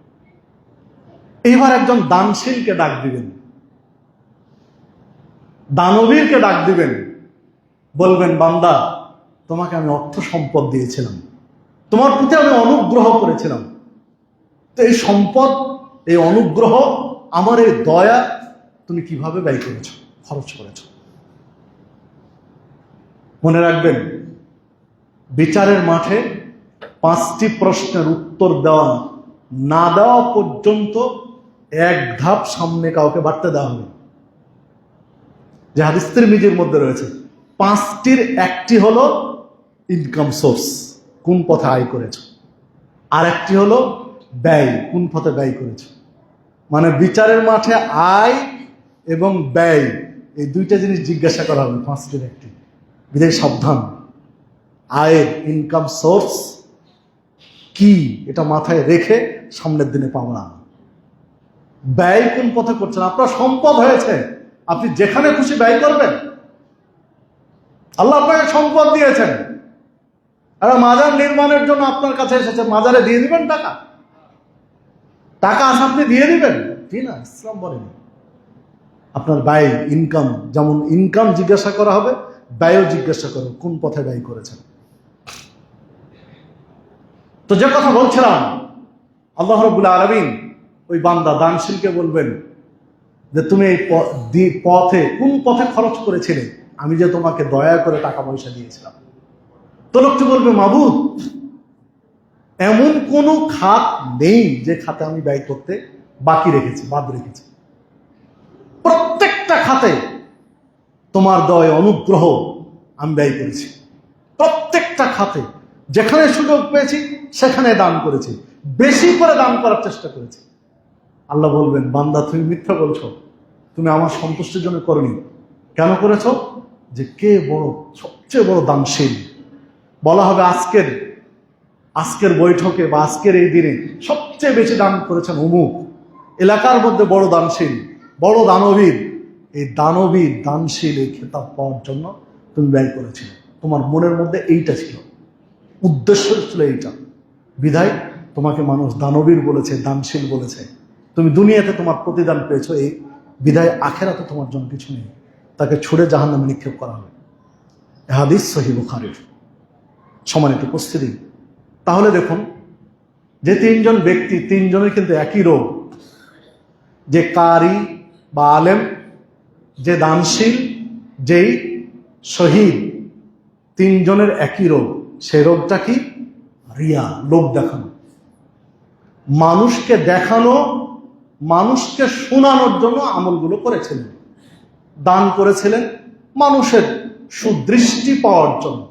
এইবার একজন দানশীলকে ডাক দিবেন, দানবীরকে ডাক দিবেন, বলবেন, বান্দা, তোমাকে আমি অর্থ সম্পদ দিয়েছিলাম, তোমার প্রতি আমি অনুগ্রহ করেছিলাম, তো এই সম্পদ, এই অনুগ্রহ, আমার এই দয়া তুমি কিভাবে ব্যয় করেছো, খরচ করেছো? মনে রাখবেন, বিচারের মাঠে 5টি প্রশ্নের উত্তর না দেওয়া পর্যন্ত এক ধাপ সামনে কাউকে বাড়তে দেওয়া হবে। যে হাদিস তিরমিজির মধ্যে রয়েছে, 5টির একটি হলো ইনকাম সোর্স, কোন পথে আয় করেছো, আর একটি হলো ব্যয়, কোন পথে ব্যয় করেছো। মানে বিচারের মাঠে আয় এবং ব্যয়, এই দুইটা জিনিস জিজ্ঞাসা করা হবে 5টির একটি। বিধায় সাবধান, আয়ের ইনকাম সোর্স কি এটা মাথায় রেখে সামনের দিনে পাবো না। ব্যয় কোন পথে করছেন? আপনার সম্পদ হয়েছে, আপনি যেখানে খুশি ব্যয় করবেন। আল্লাহ আপনাকে সম্পদ দিয়েছেন, আর মাজার নির্মাণের জন্য আপনার কাছে এসেছে, মাজারে দিয়ে দিবেন টাকা? টাকা আছে আপনি দিয়ে দিবেন? জি না, ইসলাম বলেন। আপনার ব্যয়, ইনকাম, যেমন ইনকাম জিজ্ঞাসা করা হবে, ব্যয়ও জিজ্ঞাসা করো, কোন পথে ব্যয় করেছেন। তো যে কথা বলছিলাম, আল্লাহ রাব্বুল আলামিন ওই বান্দা দানশীলকে বলবেন যে তুমি এই পথে, কোন পথে খরচ করেছিলে, আমি যে তোমাকে দয়া করে টাকা পয়সা দিয়েছিলাম। তো লোকটি বলবে, মাবুদ, এমন কোনো খাত নেই যে খাতে আমি ব্যয় করতে বাকি রেখেছি, বাদ রেখেছি। প্রত্যেকটা খাতে তোমার দয় অনুগ্রহ আমি ব্যয় করেছি। প্রত্যেকটা খাতে যেখানে সুযোগ পেয়েছি সেখানে দান করেছি, বেশি করে দান করার চেষ্টা করেছি। আল্লাহ বলবেন, বান্দা তুমি মিথ্যা বলছো, তুমি আমার সন্তুষ্টির জন্য করনি। কেন করেছো? যে কে বড়, সবচেয়ে বড় দানশীল। বলা হবে আজকের বৈঠকে বা আজকের এই দিনে সবচেয়ে বেশি দান করেছেন অমুক, এলাকার মধ্যে বড় দানশীল, বড় দানবীর। এই দানবীর, দানশীল এই খেতাব পাওয়ার জন্য তুমি ব্যয় করেছিলে। তোমার মনের মধ্যে এইটা ছিল, উদ্দেশ্য ছিল এইটা। বিধায় তোমাকে মানুষ দানবীর বলেছে, দানশীল বলেছে। তুমি দুনিয়াতে তোমার প্রতিদান পেয়েছো, এই বিধায় আখেরাতে তোমার জন্য কিছু নেই, তাকে ছুড়ে জাহান্নামে নিক্ষেপ করা হবে। হাদিস সহিহ বুখারীর। সম্মানিত উপস্থিতি, তাহলে দেখুন যে তিনজন ব্যক্তি, তিনজনের কিন্তু একই রোগ। যে কারি বা আলেম, যে দানশীল, যেই শহীদ, তিনজনের একই রোগ। সেই রোগটা কি? রিয়া, লোক দেখানো। মানুষকে দেখানো, মানুষকে শোনানোর জন্য আমলগুলো করেছিলেন। দান করেছিলেন মানুষের সুদৃষ্টি পাওয়ার জন্য,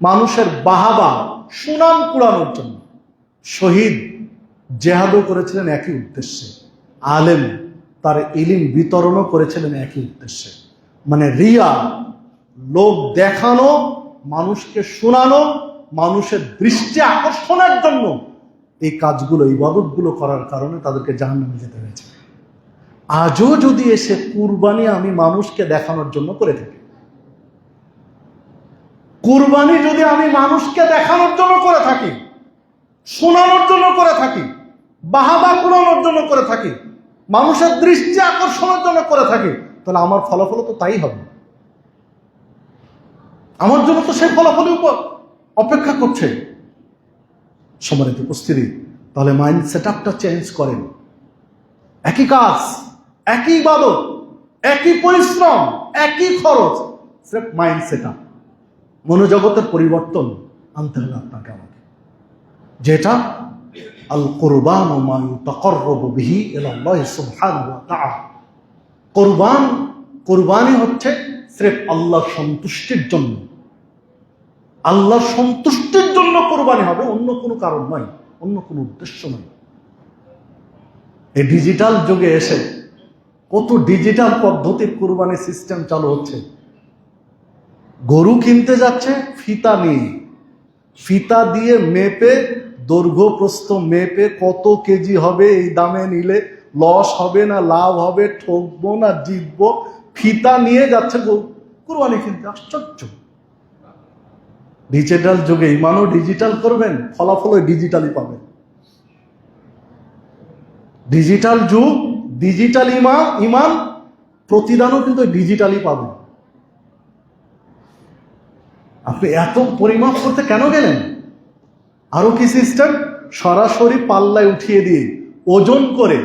মানুষের বাহাবা, সুনাম কুড়ানোর জন্য। শহীদ জেহাদও করেছিলেন একই উদ্দেশ্যে। আলেম তার ইলিম বিতরণও করেছিলেন একই উদ্দেশ্যে। মানে রিয়া, লোক দেখানো, মানুষকে শোনানো, মানুষের দৃষ্টি আকর্ষণের জন্য এই কাজগুলো, ইবাদতগুলো করার কারণে তাদেরকে জাহান্নামে যেতে হয়েছে। আজও যদি এসে কুরবানি আমি মানুষকে দেখানোর জন্য করে থাকি, কুরবানি যদি আমি মানুষকে দেখানোর জন্য করে থাকি, শোনানোর জন্য করে থাকি, বাহাবা কুড়ানোর জন্য করে থাকি, মানুষের দৃষ্টি আকর্ষণের জন্য করে থাকি, তাহলে আমার ফলাফল তো তাই হবে। আমার জন্য তো সেই ফলাফলের উপর অপেক্ষা করছে। সম্মানিত উপস্থিতি, তাহলে মাইন্ড সেট আপটা চেঞ্জ করেন। একই কাজ, একই ইবাদত, একই পরিশ্রম, একই খরচ, সির্ফ মাইন্ড সেট আপ, মনোজগতের পরিবর্তন আনতে হবে আপনাকে আমাকে। যেটা আল কুরবান মা ইউতাকাররাবু বিহি ইলাল্লাহ সুবহানাহু ওয়া তাআলা। কুরবানি হচ্ছে সির্ফ আল্লাহর সন্তুষ্টির জন্য। আল্লাহর সন্তুষ্টির জন্য কুরবানি হবে, অন্য কোনো কারণ নয়, অন্য কোনো উদ্দেশ্য নয়। এই ডিজিটাল যুগে এসে কত ডিজিটাল পদ্ধতির কুরবানি সিস্টেম চালু হচ্ছে। গরু কিনতে যাচ্ছে ফিতা নিয়ে, ফিতা দিয়ে মেপে, দৈর্ঘ্য প্রস্থ মেপে, কত কেজি হবে, এই দামে নিলে লস হবে না লাভ হবে, ঠকবো না জিতবো, ফিতা নিয়ে যাচ্ছে কুরবানি কিনতে। আশ্চর্য! ডিজিটাল যুগে ইমানও ডিজিটাল করবেন, ফলাফল ডিজিটালি পাবেন। ডিজিটাল যুগ, ডিজিটাল ইমান, প্রতিদানও কিন্তু ডিজিটালি পাবেন। আপনি এত পরিমাপ করতে কেন গেলেন? আরো কি সিস্টেম? সরাসরি পাল্লায় উঠিয়ে দিয়ে ওজন করে,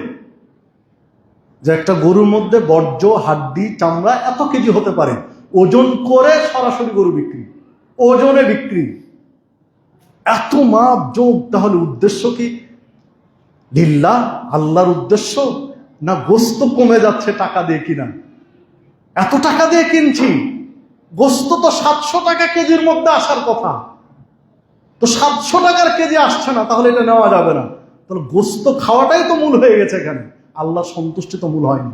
যে একটা গরুর মধ্যে বর্জ্য, হাড্ডি, চামড়া এত কেজি হতে পারে, ওজন করে সরাসরি গরু বিক্রি, ওজনে বিক্রি। এত মাপ যোগ, তাহলে উদ্দেশ্য কি? লিল্লাহ, আল্লাহর উদ্দেশ্য, না গোস্ত কমে যাচ্ছে টাকা দিয়ে কিনা? এত টাকা দিয়ে কিনছি, গোস্ত তো 700 টাকা কেজির মধ্যে আসার কথা, তো 700 টাকার কেজি আসছে না, তাহলে এটা নেওয়া যাবে না। তাহলে গোস্ত খাওয়াটাই তো মূল হয়ে গেছে এখানে, আল্লাহ সন্তুষ্টি তো মূল হয়নি।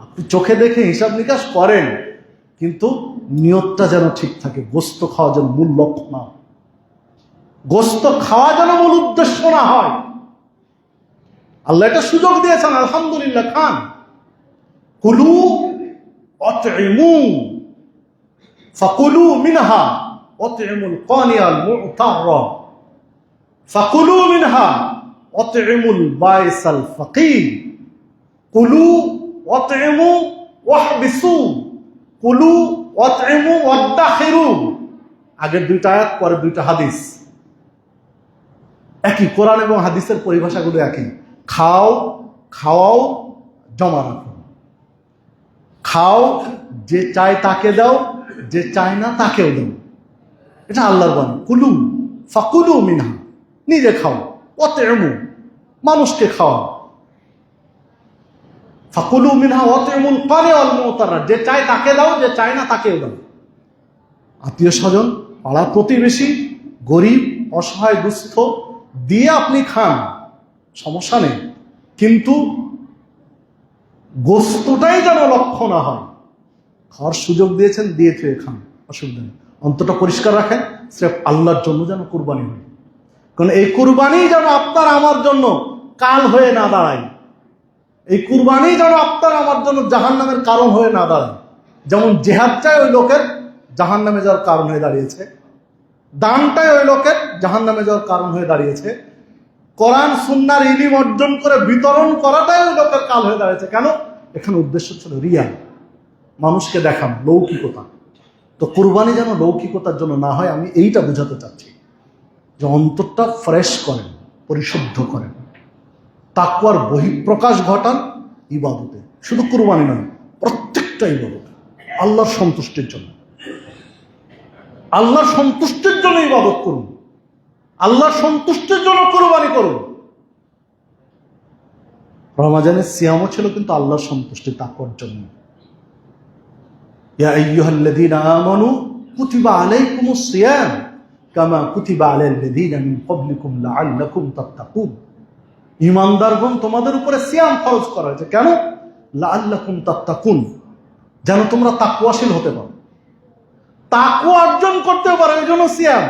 আপনি চোখে দেখে হিসাব নিকাশ করেন, কিন্তু নিয়তটা যেন ঠিক থাকে। গোস্ত খাওয়া যেন মূল লক্ষ্য না, গোস্ত খাওয়া যেন মূল উদ্দেশ্য না হয়। আল্লাহ এটা সুযোগ দিয়েছেন, আলহামদুলিল্লাহ, খান। কুলু আতইমু ফাকুলু মিনহা আতইমুল কানিয়াল মুতাররা ফাকুলু মিনহা আতইমুল বাইসাল ফাকির কুলু আতইমু ওয়াহবিসু কুলু আতইমু ওয়াদাখিরু। আগের দুইটা আয়াত, পরের দুইটা হাদিস একই। কোরআন এবং হাদিসের পরিভাষাগুলো একই। খাও, খাওয়াও, জমা রাখো। খাও, যে চায় তাকে দাও, যে চায় না তাকেও দাও। এটা আল্লাহর বাণী। কুলু ফাকুলু মিনহা, নিজে খাও, ওয়াতইমু, মানুষকে খাওয়া। ফাকুলু মিনহা ওয়াতইমুল কারি ওয়াল মুতাররা, যে চায় তাকে দাও, যে চায় না তাকেও দাও। আত্মীয় স্বজন, পাড়া প্রতিবেশী, গরিব, অসহায়, দুস্থ দিয়ে আপনি খান, সমস্যা নেই, কিন্তু গোস্তটাই যেন লক্ষ্য না হয়। খাওয়ার সুযোগ দিয়েছেন, দিয়ে খেয়ে খান, অসুবিধা নেই। অন্তরটা পরিষ্কার রাখেন, স্রেফ আল্লাহর জন্য যেন কুরবানি হয়। কারণ এই কুরবানি যেন আপনার আমার জন্য কাল হয়ে না দাঁড়ায়। এই কুরবানি যেন আপনার আমার জন্য জাহান্নামের কারণ হয়ে না দাঁড়ায়। যেমন জেহাদটাই ওই লোকের জাহান্নামে যাওয়ার কারণ হয়ে দাঁড়িয়েছে, দানটাই ওই লোকের জাহান্নামে যাওয়ার কারণ হয়ে দাঁড়িয়েছে, কোরআন সুন্নাহর ইলম অর্জন করে বিতরণ করাটাই ওই লোকের কাল হয়ে দাঁড়িয়েছে। কেন? এখানে উদ্দেশ্য ছিল রিয়া, মানুষকে দেখানো, লৌকিকতা। তো কুরবানি যেন লৌকিকতার জন্য না হয়, আমি এইটা বোঝাতে চাচ্ছি যে অন্তরটা ফ্রেশ করেন, পরিশুদ্ধ করেন, তাকওয়ার বহিঃপ্রকাশ ঘটান ইবাদতে। শুধু কুরবানি নয়, প্রত্যেকটা ইবাদতে আল্লাহর সন্তুষ্টির জন্য, আল্লাহর সন্তুষ্টির জন্য ইবাদত করুন, আল্লাহর সন্তুষ্টির জন্য কুরবানি করুন। রমাজানের সিয়ামও ছিল কিন্তু আল্লাহর সন্তুষ্টি, তাকওয়ার জন্য। ইয়া আইয়ুহাল্লাযীনা আমানু কুতিবা আলাইকুমুস সিয়াম কামা কুতিবা আলাল্লাযীনা মিন ক্বাবলিকুম লাআল্লাকুম তাত্তাকুন। ঈমানদারগণ, তোমাদের উপরে সিয়াম ফরজ করা হয়েছে। কেন? লাআল্লাকুম তাত্তাকুন, যেন তোমরা তাকওয়াশীল হতে পারো, তাকওয়া অর্জন করতে পারো, এই জন্য সিয়াম।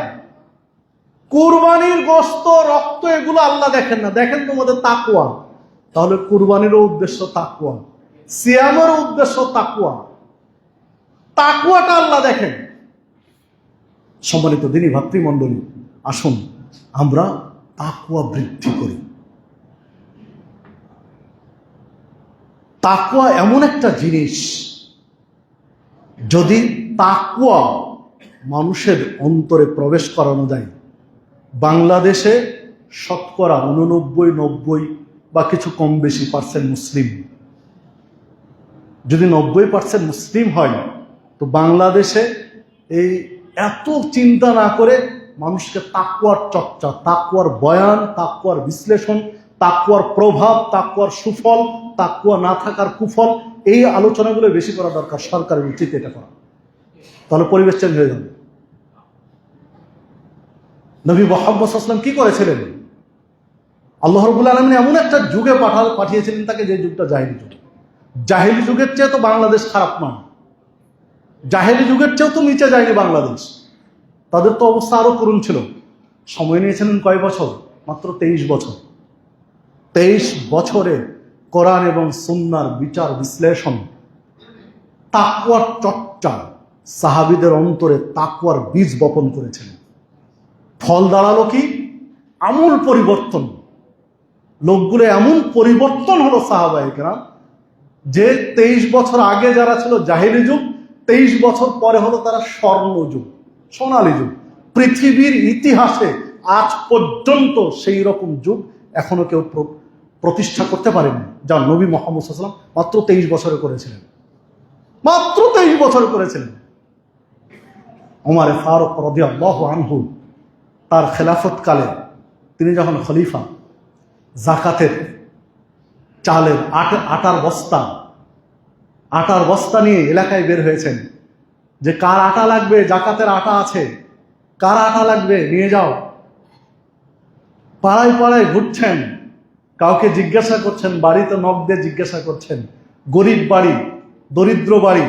কুরবানির গোশত, রক্ত এগুলো আল্লাহ দেখেন না, দেখেন তোমাদের তাকওয়া। তাহলে কুরবানিরও উদ্দেশ্য তাকওয়া, সিয়ামেরও উদ্দেশ্য তাকওয়া, তাকওয়াটা আল্লাহ দেখেন। সম্মানিত দিনী ভাতৃমণ্ডলী, আসুন আমরা তাকওয়া বৃদ্ধি করি। তাকওয়া এমন একটা জিনিস, যদি তাকওয়া মানুষের অন্তরে প্রবেশ করানো যায়, বাংলাদেশে শতকরা 89, 90 বা কিছু কম বেশি % মুসলিম। যদি 90% মুসলিম হয়, তো বাংলাদেশে এই এত চিন্তা না করে মানুষকে তাকওয়ার চর্চা, তাকওয়ার বয়ান, তাকওয়ার বিশ্লেষণ, তাকওয়ার প্রভাব, তাকওয়ার সুফল, তাকওয়া না থাকার কুফল, এই আলোচনাগুলো বেশি করা দরকার। সরকারের উচিত এটা করা, তাহলে পরিবেশ চেঞ্জ হয়ে যাবে। নবী মুহাম্মদ সাল্লাল্লাহু আলাইহি ওয়াসাল্লাম কি করেছিলেন? আল্লাহ রাব্বুল আলামিন এমন একটা যুগে পাঠিয়েছিলেন তাকে, যে যুগটা জাহেলি যুগ। জাহেলি যুগের চেয়ে তো বাংলাদেশ খারাপ নয়, জাহেলি যুগের চেয়েও তো নিচে যায়নি বাংলাদেশ। তাদের তো অবস্থা আরো করুণ ছিল। সময় নিয়েছিলেন কয় বছর? মাত্র 23 বছর। 23 বছরে কোরআন এবং সুন্নাহর বিচার বিশ্লেষণ, তাকওয়ার চর্চা, সাহাবীদের অন্তরে তাকওয়ার বীজ বপন করেছিলেন। ফল দাঁড়ালো কি? আমূল পরিবর্তন। লোকগুলো এমন পরিবর্তন হলো সাহাবায়ে কেরাম, যে 23 বছর আগে যারা ছিল জাহেলি যুগ, 23 বছর পরে হলো তারা স্বর্ণ যুগ, সোনালী যুগ। পৃথিবীর ইতিহাসে আজ পর্যন্ত সেই রকম যুগ এখনো কেউ প্রতিষ্ঠা করতে পারেনি, যা নবী মুহাম্মদ সাল্লাল্লাহু আলাইহি ওয়াসাল্লাম মাত্র 23 বছরে করেছিলেন। মাত্র 23 বছর করেছিলেন। ওমর ফারুক রাদিয়াল্লাহু আনহু তার খেলাফত কালে, তিনি যখন খলিফা, যাকাতের চালের আটার বস্তা নিয়ে এলাকায় বের হয়েছেন, যে কার আটা লাগবে, যাকাতের আটা আছে, কার আটা লাগবে নিয়ে যাও। পাড়ায় পাড়ায় ঘুরছেন, কাউকে জিজ্ঞাসা করছেন, বাড়িতে নখ দিয়ে জিজ্ঞাসা করছেন। গরিব বাড়ি, দরিদ্র বাড়ি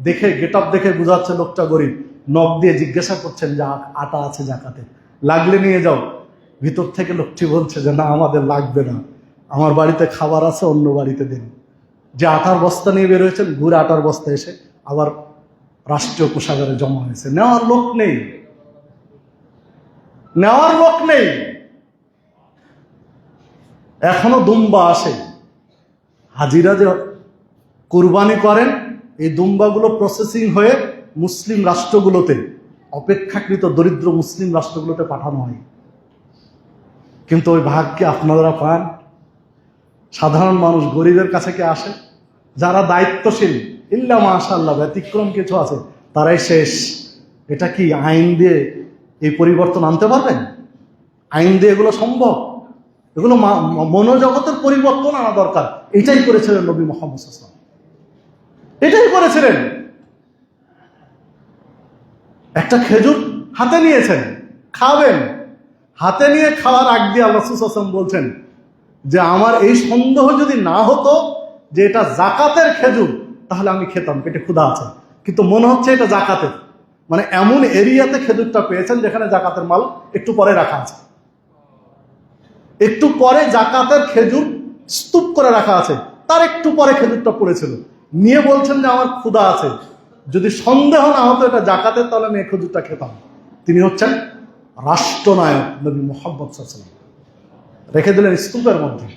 দেখে, গেটআপ দেখে বোঝাচ্ছে লোকটা গরিব, নখ দিয়ে জিজ্ঞাসা করছেন যে আটা আছে যাকাতে, লাগলে নিয়ে যাও। ভিতর থেকে লোকটি বলছে যে না, আমাদের লাগবে না, আমার বাড়িতে খাবার আছে, অন্য বাড়িতে দিন। যে আটার বস্তা নিয়ে বের হয়েছেন, ঘুরে আটার বস্তা এসে আবার রাষ্ট্রীয় কোষাগারে জমা হয়েছে। নেওয়ার লোক নেই, নেওয়ার লোক নেই। এখনো দুম্বা আসে, হাজিরা যে কুরবানি করেন, এই দুম্বাগুলো প্রসেসিং হয়ে মুসলিম রাষ্ট্রগুলোতে, অপেক্ষাকৃত দরিদ্র মুসলিম রাষ্ট্রগুলোতে পাঠানো হয়। কিন্তু ওই ভাগকে আপনারা পান? সাধারণ মানুষ, গরিবের কাছে কে আসে? যারা দায়িত্বশীল, ইল্লা মাশাআল্লাহ, ব্যতিক্রম কিছু আছে, তারাই শেষ। এটা কি আইন দিয়ে এই পরিবর্তন আনতে পারবেন? আইন দিয়ে এগুলো সম্ভব? এগুলো মনোজগতের পরিবর্তন আনা দরকার। এটাই করেছিলেন নবী মুহাম্মদ সাল্লাল্লাহু আলাইহি ওয়াসাল্লাম, এটাই করেছিলেন। একটা খেজুর হাতে নিয়েছেন, খাবেন, হাতে নিয়ে খাওয়ার আগ দিয়ে আল্লাহ রাসূল সাল্লাল্লাহু আলাইহি ওয়াসাল্লাম বলছেন যে আমার এই সন্দেহ যদি না হতো যে এটা জাকাতের খেজুর, তাহলে আমি খেতাম, পেটে ক্ষুধা আছে, কিন্তু মনে হচ্ছে এটা জাকাতের। মানে এমন এরিয়াতে খেজুরটা পেয়েছেন যেখানে জাকাতের মাল একটু পরে রাখা আছে, একটু পরে জাকাতের খেজুর স্তূপ করে রাখা আছে, তার একটু পরে খেজুরটা পড়েছিল, নিয়ে বলছেন যে আমার ক্ষুধা আছে, যদি সন্দেহ না হতো এটা জাকাতের, তাহলে আমি এই খেজুরটা খেতাম। তিনি হচ্ছেন রাষ্ট্রনায়ক নবী মুহাম্মদ সাল্লাল্লাহু আলাইহি ওয়াসাল্লাম। রেখে দিলেন স্তূপের মধ্যে।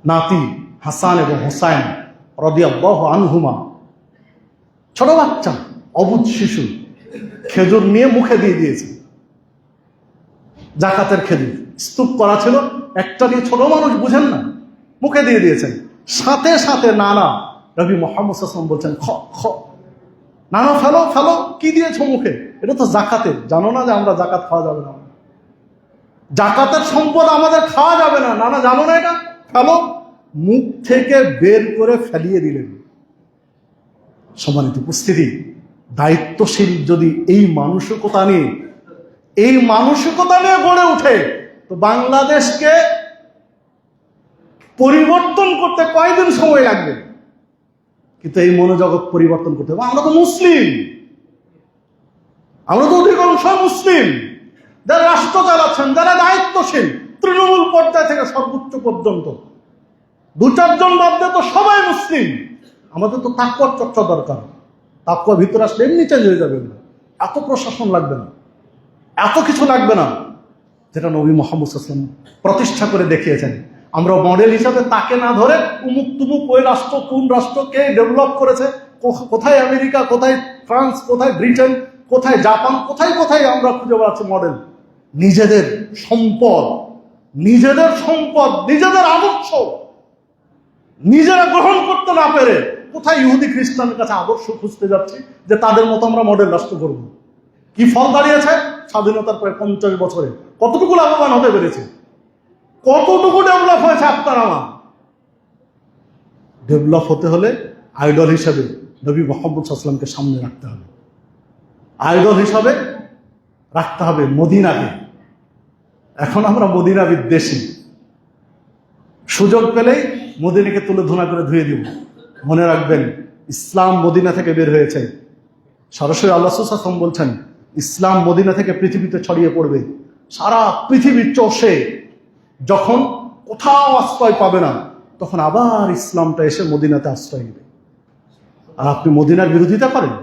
নাতি হাসান এবং হুসাইন রাদিয়াল্লাহু আনহুমা, ছোট বাচ্চা, অবুঝ শিশু, খেজুর নিয়ে মুখে দিয়ে দিয়েছে। জাকাতের খেজুর স্তূপ করা ছিল, একটা নিয়ে, ছোট মানুষ বুঝেন না, মুখে দিয়ে দিয়েছেন। সাথে সাথে নানা নবী মুহাম্মদ সাল্লাল্লাহু আলাইহি ওয়াসাল্লাম বলছেন, খ খ, নানা ফেলো ফেলো, কি দিয়েছো মুখে? এটা তো জাকাতের, জানো না যে আমরা জাকাত খাওয়া যাবে না, জাকাতের সম্পদ আমাদের খাওয়া যাবে না, নানা জানো না এটা, ফেলো। মুখ থেকে বের করে ফেলিয়ে দিলেন। সম্মানিত উপস্থিতি, দায়িত্বশীল যদি এই মানসিকতা নিয়ে গড়ে ওঠে, তো বাংলাদেশকে পরিবর্তন করতে কয়দিন সময় লাগবে? কিন্তু এই মনোজগৎ পরিবর্তন করতে হবে। আমরা তো মুসলিম, আমরা তো অধিকাংশ মুসলিম, যারা রাষ্ট্র চালাচ্ছেন, যারা দায়িত্বশীল, তৃণমূল পর্যায় থেকে সর্বোচ্চ পর্যন্ত, দু চারজন বাদ দিয়ে তো সবাই মুসলিম। আমাদের তো তাকওয়ার চর্চা দরকার। তাকওয়া ভিতরে আসলে এমনি চেঞ্জ হয়ে যাবে, এত প্রশাসন লাগবে না, এত কিছু লাগবে না, যেটা নবী মুহাম্মদ সাল্লাল্লাহু আলাইহি ওয়াসাল্লাম প্রতিষ্ঠা করে দেখিয়েছেন। আমরা মডেল হিসাবে তাকে না ধরে উমুক তুমুক ওই রাষ্ট্র, কোন রাষ্ট্রকে ডেভেলপ করেছে, কোথায় আমেরিকা, কোথায় ফ্রান্স, কোথায় ব্রিটেন, কোথায় জাপান, কোথায় কোথায় আমরা খুঁজে বেড়াচ্ছি মডেল। নিজেদের সম্পদ, নিজেদের আদর্শ নিজেরা গ্রহণ করতে না পেরে কোথায় ইহুদি খ্রিস্টানের কাছে আদর্শ খুঁজতে যাচ্ছি যে তাদের মতো আমরা মডেল রাষ্ট্র করব। কি ফল দাঁড়িয়েছে? স্বাধীনতার প্রায় 50 বছরে কতটুকু লাভবান হতে পেরেছে? কতটুকু ডেভেলপ হয়েছে আপনার আমার? ডেভেলপ হতে হলে আইডল হিসাবে নবী মুহাম্মদ সাল্লাল্লাহু আলাইহি ওয়াসাল্লামকে সামনে রাখতে হবে, আইডল হিসাবে রাখতে হবে মদিনাকে। এখন আমরা মদিনা বিদ্বেষী, সুযোগ পেলেই মদিনাকে তুলে ধুনা করে ধুয়ে দিব। মনে রাখবেন, ইসলাম মদিনা থেকে বের হয়েছে। সরাসরি আল্লাহ রাসূল সাল্লাল্লাহু আলাইহি ওয়াসাল্লাম বলছেন, ইসলাম মদিনা থেকে পৃথিবীতে ছড়িয়ে পড়বে। সারা পৃথিবী চষে যখন কোথাও আশ্রয় পাবে না, তখন আবার ইসলামটা এসে মদিনাতে আশ্রয় নেবে। আর আপনি মদিনার বিরোধিতা করেন?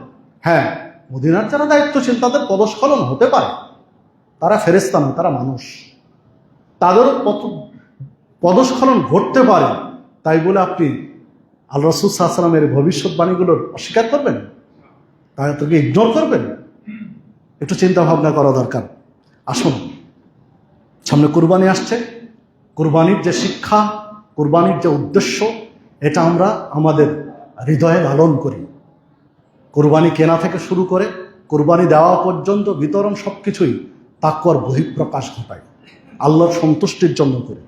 হ্যাঁ, মদিনার যারা দায়িত্বশীল তাদের পদস্খলন হতে পারে, তারা ফেরেশতা নয়, তারা মানুষ, তাদেরও পদস্খলন ঘটতে পারে। তাই বলে আপনি আল্লাহ রাসূল সাল্লাল্লাহু আলাইহি ওয়াসাল্লামের ভবিষ্যৎবাণীগুলোর অস্বীকার করবেন, তাদেরকে ইগনোর করবেন? একটু চিন্তা ভাবনা করা দরকার। আসুন, সামনে কুরবানি আসছে। কুরবানির যে শিক্ষা, কুরবানির যে উদ্দেশ্য, এটা আমরা আমাদের হৃদয়ে লালন করি। কুরবানি কেনা থেকে শুরু করে কুরবানি দেওয়া পর্যন্ত বিতরণ সবকিছুই তাকওয়ার বহিঃপ্রকাশ ঘটায়, আল্লাহর সন্তুষ্টির জন্য করে,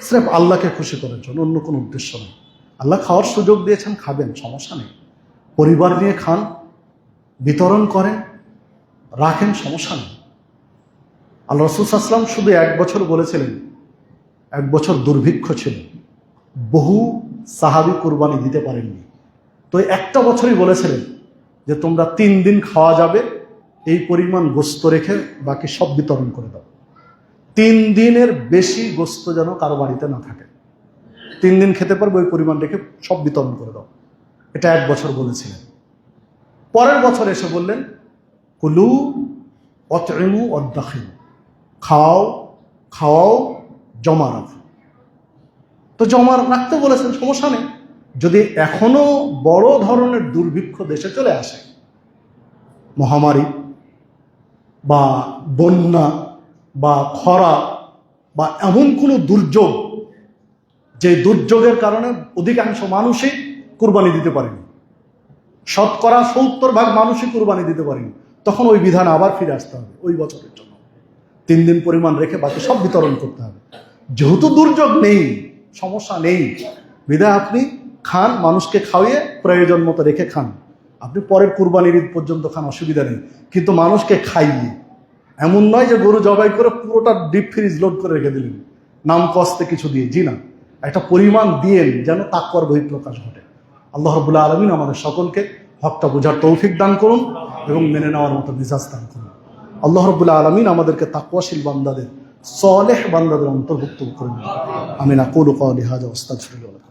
স্রেফ আল্লাহকে খুশি করার জন্য, অন্য কোনো উদ্দেশ্য নেই। আল্লাহ খাওয়ার সুযোগ দিয়েছেন, খাবেন, সমস্যা নেই। পরিবার নিয়ে খান, বিতরণ করেন, রাখেন, সমস্যা নেই। আল্লাহ রাসূল সাল্লাল্লাহু আলাইহি ওয়াসাল্লাম শুধু 1 বছর বলেছিলেন, 1 বছর দুর্ভিক্ষ ছিল, বহু সাহাবী কুরবানি দিতে পারেননি। তো একটা বছরই বলেছিলেন যে তোমরা 3 দিন খাওয়া যাবে এই পরিমাণ গোস্ত রেখে বাকি সব বিতরণ করে দাও। 3 দিনের বেশি গোস্ত যেন কারো বাড়িতে না থাকে, 3 দিন খেতে পারবে ওই পরিমাণ রেখে সব বিতরণ করে দাও। এটা 1 বছর বলেছিলেন। পরের বছর এসে বললেন, কুলু ওয়াতইমু ওয়াদখিলু, খাওয়াও, জমা রাখো। তো জমা রাখতে বলেছেন, সমস্যা নেই। যদি এখনো বড় ধরনের দুর্ভিক্ষ দেশে চলে আসে, মহামারী বা বন্যা বা খরা বা এমন কোনো দুর্যোগ, যে দুর্যোগের কারণে অধিকাংশ মানুষই কুরবানি দিতে পারেনি, 70% মানুষই কুরবানি দিতে পারেনি, তখন ওই বিধান আবার ফিরে আসতে হবে ওই বছরের জন্য। 3 দিন পরিমাণ রেখে বাকি সব বিতরণ করতে হবে। যেহেতু দুর্যোগ নেই, সমস্যা নেই, বিধায় আপনি খান, মানুষকে খাওয়িয়ে প্রয়োজন মতো রেখে খান। আপনি পরের কুরবানির ঈদ পর্যন্ত খান, অসুবিধা নেই, কিন্তু মানুষকে খাইয়ে। এমন নয় যে গরু জবাই করে পুরোটা ডিপ ফ্রিজ লোড করে রেখে দিলেন নাম কস্তে কিছু দিয়ে, জি না, একটা পরিমাণ দিয়েন যেন তাকওয়ার বহিঃপ্রকাশ ঘটে। আল্লাহ রাব্বুল আলামিন আমাদের সকলকে হকটা বোঝার তৌফিক দান করুন এবং মেনে নেওয়ার মতো মেজাজ দান করুন। আল্লাহ রাব্বুল আলামিন আমাদেরকে তাকওয়াশীল বান্দাদের, সালেহ বান্দাদের অন্তর্ভুক্ত করুন। আমিন। আকুলু ক্বালি হাযা ওয়া আস্তাগফিরুল্লাহ লাকুম।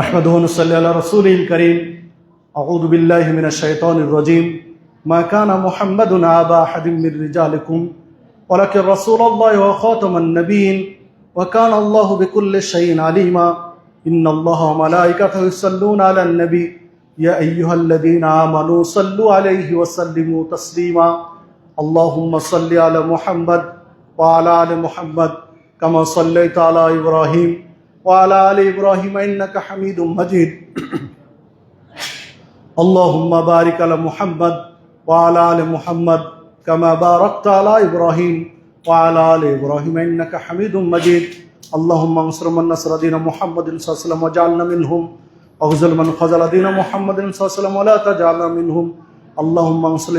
نحمده ونصلي على رسوله الكريم. أعوذ بالله من الشيطان الرجيم. ما كان محمد أبا أحد من رجالكم ولكن رسول الله وخاتم النبيين وكان الله بكل شيء عليما. إن الله وملائكته يصلون على النبي يا أيها الذين آمنوا صلوا عليه وسلموا تسليما. اللهم صل على محمد وعلى آل محمد كما صليت على إبراهيم وعلى آل إبراهيم إنك حميد مجيد. اللهم بارك على محمد وعلى آل محمد كما باركت على إبراهيم وعلى آل إبراهيم إنك حميد مجيد. اللهم انصر من نصر دين محمد صلى الله عليه وسلم وجعلنا منهم، واخذل من خذل دين محمد صلى الله عليه وسلم ولا تجعلنا منهم. اللهم انصر